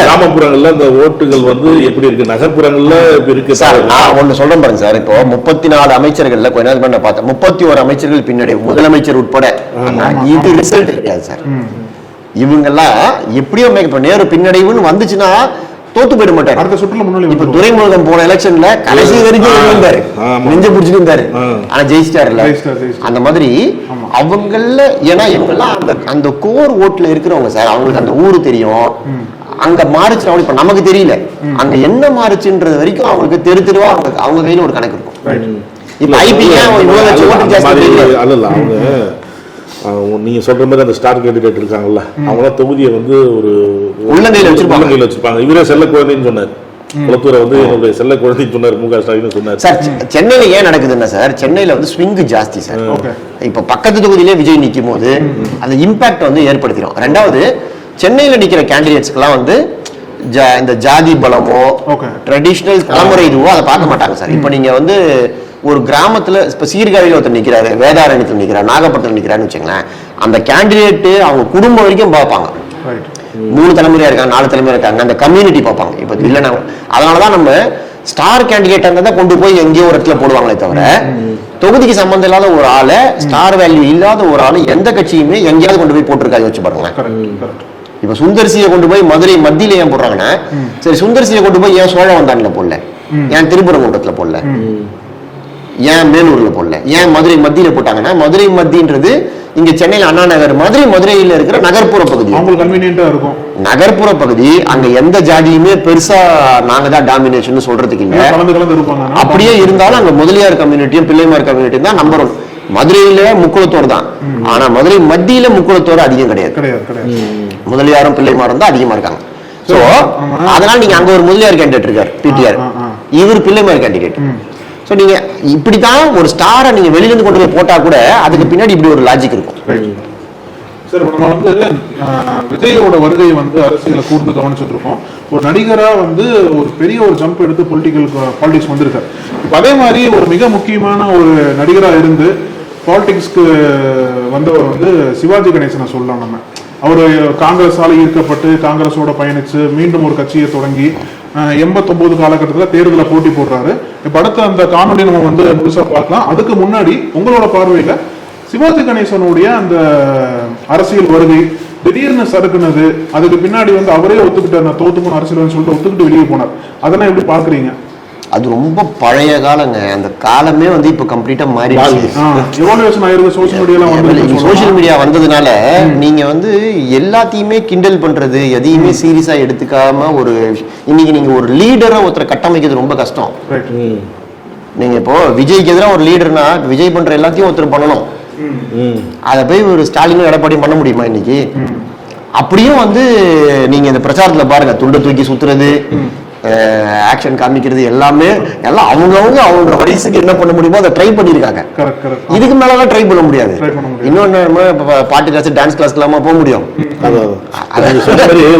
கிராமப்புறங்கள்ல இந்த ஓட்டுகள் வந்து எப்படி இருக்கு, நகர்ப்புறங்கள்ல இருக்கு. நான் ஒண்ணு சொல்றேன் பாருங்க சார். இப்போ 34 அமைச்சர்கள்ல கொஞ்ச நேரம் நான் பார்த்தேன், 31 அமைச்சர்கள் பின்னாடி முதலமைச்சர் உட்பட. இது ரிசல்ட் கிடையாது சார். இவங்க எல்லாம் எப்படியோ இப்ப நேரு பின்னடைவுன்னு வந்துச்சுன்னா தோத்து போயிட மாட்டாரு. அடுத்த சுற்றுல முன்னாடி இப்ப துரைமுருகன் போன எலெக்ஷன்ல கடைசி வரைக்கும் இருந்தாரு, நெஞ்ச பிடிச்சிட்டு இருந்தாரு, ஆனா ஜெயிச்சிட்டாருல. அந்த மாதிரி அவங்கள ஏன்னா இவங்கெல்லாம் அந்த கோர் ஓட்டுல இருக்கிறவங்க சார், அவங்களுக்கு அந்த ஊரு தெரியும். அங்க மாறுச்சு இப்ப நமக்கு தெரியல, அங்க என்ன மாறுச்சுன்றது வரைக்கும் அவங்களுக்கு தெருவா அவங்க கையில ஒரு கணக்கு இருக்கும். இப்ப ஐபிஏ நீங்க சொல்ற மாதிரி அந்த ஸ்டார் கேண்டிடேட் இருக்காங்கல்ல, அவங்க தொகுதியை வந்து ஒரு உள்ளங்கையில வச்சிருப்பாங்க. இவரே செல்ல குழந்தைன்னு சொன்னார், குளத்தூரை வந்து என்னுடைய செல்ல குழந்தைன்னு சொன்னார் மு க ஸ்டாலின் சொன்னார். சார் சென்னையில ஏன் நடக்குதுன்னா சார், சென்னையில வந்து ஸ்விங் ஜாஸ்தி சார். இப்ப பக்கத்து தொகுதியிலே விஜய் நிற்கும் போது அந்த இம்பாக்ட் வந்து ஏற்படுத்திடும். ரெண்டாவது சென்னையில நிக்கிற கேண்டிடேட்ஸ்க்கெல்லாம் வந்து இந்த ஜாதி பலமோ ட்ரெடிஷனல் தலைமுறை இதுவோ அதை பார்க்க மாட்டாங்க சார். இப்ப நீங்க வந்து ஒரு கிராமத்துல இப்ப சீர்காழியில ஒருத்தர் நிக்கிறாரு, வேதாரண்யத்தில் நிக்கிறார், நாகப்பட்டினம் நிக்கிறாருன்னு வச்சுங்களேன், அந்த கேண்டிடேட் அவங்க குடும்பம் வரைக்கும் பார்ப்பாங்க. 3 தலைமுறையா இருக்காங்க, 4 தலைமுறை இருக்காங்க, அந்த கம்யூனிட்டி பார்ப்பாங்க. இப்ப இல்லைன்னா அதனாலதான் நம்ம ஸ்டார் கேண்டிடேட் இருந்தா கொண்டு போய் எங்கேயோ ஒரு இடத்துல போடுவாங்களே தவிர, தொகுதிக்கு சம்பந்தம் இல்லாத ஒரு ஆளை, ஸ்டார் வேல்யூ இல்லாத ஒரு ஆளு எந்த கட்சியுமே எங்கேயாவது கொண்டு போய் போட்டிருக்காங்க வச்சு பாருங்களேன். இப்ப சுந்தர்சியை கொண்டு போய் மதுரை மத்தியில ஏன் போடுறாங்கன்னா, சரி சுந்தர்சியை கொண்டு போய் ஏன் சோழவந்தான்ல போடல, ஏன் திருப்பரங்குன்றத்துல போடல, ஏன் மேலூர்ல போடல, ஏன் மதுரை மத்தியில போட்டாங்கன்னா, மதுரை மத்தின்றது இங்க சென்னையில அண்ணா நகர் மாதிரி மதுரையில இருக்கிற நகர்ப்புற பகுதி, நகர்ப்புற பகுதி. அங்க எந்த ஜாதியுமே பெருசா நாங்க தான் டாமினேஷன் சொல்றதுக்கு இல்ல. அப்படியே இருந்தாலும் அங்க முதலியார் கம்யூனிட்டியும் பிள்ளைமார் கம்யூனிட்டியும் தான் நம்பர் 1. மதுரையில முக்குளத்தோர் தான், ஆனா மதுரை மத்தியில முக்குளத்தோர் அதிகம் கிடையாது. முதலியாரும் பிள்ளைமாரும் தான் அதிகமா இருக்காங்க. சோ அதனால நீங்க அங்க ஒரு முதலியார் கேண்டிடேட் இருக்காரு பிடிஆர், இவர் பிள்ளைமார் கேண்டிடேட். சோ நீங்க இப்படித்தான் ஒரு ஸ்டாரை நீங்க வெளியில இருந்து கொண்டு போய் போட்டா கூட அதுக்கு பின்னாடி இப்படி ஒரு லாஜிக் இருக்கும். சார் நம்ம வந்து விஜயோட வருகை வந்து அரசியலை கூர்ந்து கவனிச்சுட்டு இருக்கோம். ஒரு நடிகரா வந்து ஒரு பெரிய ஒரு ஜம்ப் எடுத்து பாலிடிக்ஸ் வந்திருக்காரு. இப்ப அதே மாதிரி ஒரு மிக முக்கியமான ஒரு நடிகரா இருந்து பாலிடிக்ஸ்க்கு வந்தவர் வந்து சிவாஜி கணேசனை சொல்லலாம். நம்ம அவர் காங்கிரஸால ஈர்க்கப்பட்டு காங்கிரஸோட பயணிச்சு மீண்டும் ஒரு கட்சியை தொடங்கி 89 காலகட்டத்தில் தேர்தலில் போட்டி போடுறாரு. இப்ப அடுத்த அந்த காணொலி நம்ம வந்து முழுசா பார்க்கலாம். அதுக்கு முன்னாடி உங்களோட பார்வையில சிவாஜி கணேசனுடைய அந்த அரசியல் வருகை திடீர்னு சறுக்குனது, அதுக்கு பின்னாடி வந்து அவரே ஒத்துக்கிட்டார், நான் தோத்து போன அரசியல் சொல்லிட்டு ஒத்துக்கிட்டு வெளியே போனார், அதெல்லாம் எப்படி பாக்குறீங்க? அது ரொம்ப பழைய காலங்க. அந்த காலமே வந்து இப்ப கம்ப்ளீட்டா மாறிடுச்சு. சோசியல் மீடியா வந்ததுனால நீங்க வந்து எல்லாத்தையுமே கிண்டல் பண்றது, எதையுமே சீரியஸா எடுத்துக்காம ஒரு இன்னைக்கு நீங்க ஒரு லீடரை ஒருத்தரை கட்டமைக்கிறது ரொம்ப கஷ்டம். நீங்க இப்போ விஜய்க்கு எதிராக ஒரு லீடர்னா விஜய் பண்ற எல்லாத்தையும் ஒருத்தர் பண்ணணும். அதை போய் ஒரு ஸ்டாலினும் எடப்பாடியும் பண்ண முடியுமா இன்னைக்கு? அப்படியும் வந்து நீங்க இந்த பிரச்சாரத்துல பாருங்க, துண்டை தூக்கி சுத்துறது, ஆக்ஷன் காமிக்கிறது, எல்லாமே எல்லாம் அவங்க வயசுக்கு என்ன பண்ண முடியுமோ அதை ட்ரை பண்ணிருக்காங்க. இதுக்கு மேலதான் ட்ரை பண்ண முடியாது. இன்னொன்னு பாட்டு கிளாஸ், டான்ஸ் கிளாஸ் இல்லாம போக முடியும்.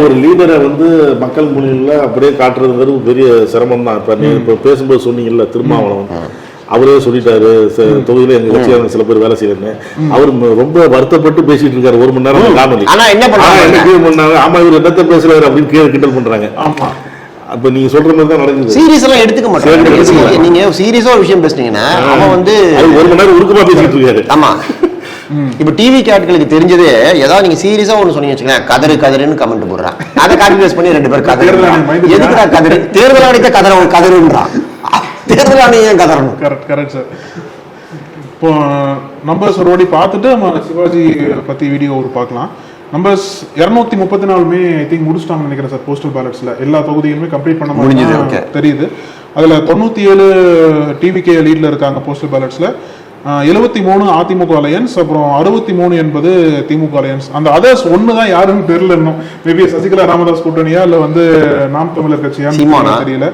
ஒரு லீடரை வந்து மக்கள் மொழியில அப்படியே காட்டுறதுங்கிறது பெரிய சிரமம் தான். இப்ப பேசும்போது சொன்னீங்கல்ல திருமாவளவன், அவரே சொல்லிட்டாரு தொகுதியில எங்க கட்சியாளர் சில பேர் வேலை செய்யறேன்னு. அவரு ரொம்ப வருத்தப்பட்டு பேசிட்டு இருக்காரு 1 மணி நேரம் காணொலி. ஆனா என்ன பண்றாங்க, ஆமா இவர் என்னத்த பேசுறாரு அப்படின்னு கிண்டல் பண்றாங்க. அப்ப நீங்க சொல்ற மாதிரி தான் நடக்குது. சீரியஸ் எல்லாம் எடுத்துக்க மாட்டாங்க. நீங்க சீரியஸா ஒரு விஷயம் பேசுனீங்கன்னா அவன் வந்து 1 மணி நேரம் உருக்கமா பேசிட்டு இருக்காரு. ஆமா, இப்ப டிவி ஆட்களுக்கு தெரிஞ்சதே ஏதாவது நீங்க சீரியஸா ஒண்ணு சொன்னீங்க வச்சுக்கோங்க, கதறுன்னு கமெண்ட் போடுறான். அதை காப்பி பேஸ்ட் பண்ணி 2 பேர் கதறு. எதுக்குடா கதறு? தேர்தல் ஆணையத்தை கதறுன்றான். தேர்தல் ஆணையம் கதறணும். Correct sir. இப்போ நம்பர்ஸ் ஒரு வாட்டி பார்த்துட்டு நம்ம சிவாஜி பத்தி வீடியோ ஒரு பார்க்கலாம். நம்பர்ஸ் 234 ஐ திங்க் முடிச்சிட்டாங்கன்னு நினைக்கிறேன் சார். போஸ்டல் பேலட்ஸ்ல எல்லா தொகுதிகளுமே கம்ப்ளீட் பண்ண முடிஞ்சது தெரியுது. அதுல 97 டிவிகே லீட்ல இருக்காங்க போஸ்டல் பேலட்ஸ்ல. 73 அதிமுக அலையன்ஸ், அப்புறம் 63 என்பது திமுக அலையன்ஸ். அந்த அதர்ஸ் ஒண்ணுதான் யாருன்னு தெரியல இன்னும். மேபி சசிகலா ராமதாஸ் கூட்டணியா இல்ல வந்து நாம் தமிழர் கட்சியா தெரியல.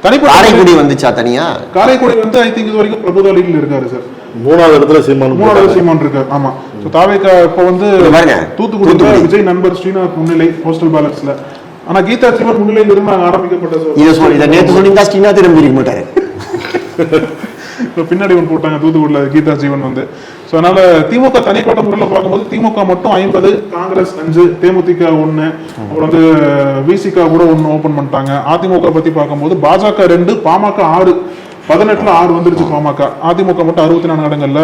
தனிப்பட்ட காரைக்குடி வந்துச்சா தனியா? காரைக்குடி வந்து ஐ திங்க் இது வரைக்கும் பிரபுதா லீட்ல இருக்காரு சார். 3வது இடத்துல சீமான் இருக்காரு. ஆமா, தாவேகா இப்ப வந்து தூத்துக்குடி விஜய் நண்பர் ஸ்ரீநாத் முன்னிலை போஸ்டல் பேலட்ஸ்ல. ஆனா கீதா ஜீவன் முன்னிலையில இருந்து ஆரம்பிக்கப்பட்ட நேற்று சொன்னீங்க ஸ்ரீநாத் நம்பிக்க மாட்டாரு. பின்னாடி ஒன்று போட்டாங்க தூத்துக்குடியில கீதா ஜீவன் வந்து. ஸோ அதனால திமுக தனிப்பட்ட முறையில் பார்க்கும்போது திமுக மட்டும் 50, காங்கிரஸ் 5, தேமுதிக 1, அப்புறம் வந்து விசிக கூட 1 ஓபன் பண்ணிட்டாங்க. அதிமுக பத்தி பார்க்கும்போது பாஜக 2, பாமக 6, 18ல 6 வந்துருச்சு பாமக. அதிமுக மட்டும் 64 இடங்கள்ல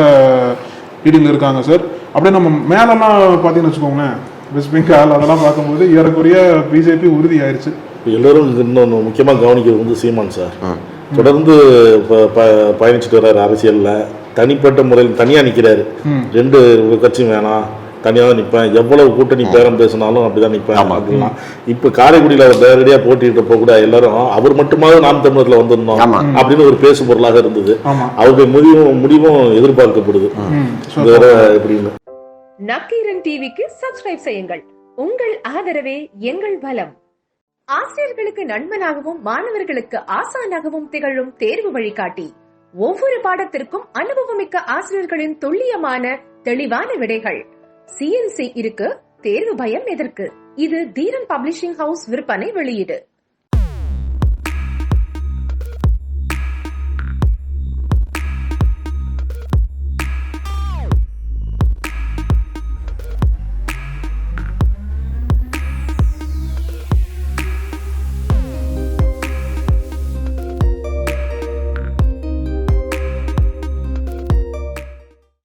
லீடிங்ல இருக்காங்க சார். அப்படியே நம்ம மேலெல்லாம் பார்த்தீங்கன்னு வச்சுக்கோங்களேன், வெஸ்ட் பெங்கால் அதெல்லாம் பார்க்கும்போது ஏறக்குறைய பிஜேபி உறுதி ஆயிடுச்சு. எல்லாரும் இன்னொன்று முக்கியமாக கவனிக்கிறது வந்து சீமான் சார் தொடர்ந்து பயணிச்சுட்டு வர்றாரு. அரசியல்ல தனிப்பட்ட முறையில் தனியா நிக்கிறாரு. 2 கட்சியும் வேணாம், தனியா தான் நிற்பேன், எவ்வளவு கூட்டணி பேரம் பேசினாலும் அப்படிதான் நிற்பேன் அப்படின்னா. இப்ப காரைக்குடியில அவர் நேரடியா போட்டிட்டு கூட எல்லாரும் அவர் மட்டுமாவது நாம் தமிழர்ல வந்திருந்தோம் அப்படின்னு ஒரு பேசு பொருளாக இருந்தது. அவருடைய முடிவும் எதிர்பார்க்கப்படுது. எப்படின்னு நக்கீரன் டிவிக்கு சப்ஸ்கிரைப் செய்யுங்கள். உங்கள் ஆதரவே எங்கள் பலம். ஆசிரியர்களுக்கு நண்பனாகவும் மாணவர்களுக்கு ஆசானாகவும் திகழும் தேர்வு வழிகாட்டி. ஒவ்வொரு பாடத்திற்கும் அனுபவமிக்க ஆசிரியர்களின் துல்லியமான தெளிவான விடைகள். CNC இருக்கு, தேர்வு பயம் எதற்கு? இது தீரன் பப்ளிஷிங் ஹவுஸ் விற்பனை வெளியீடு.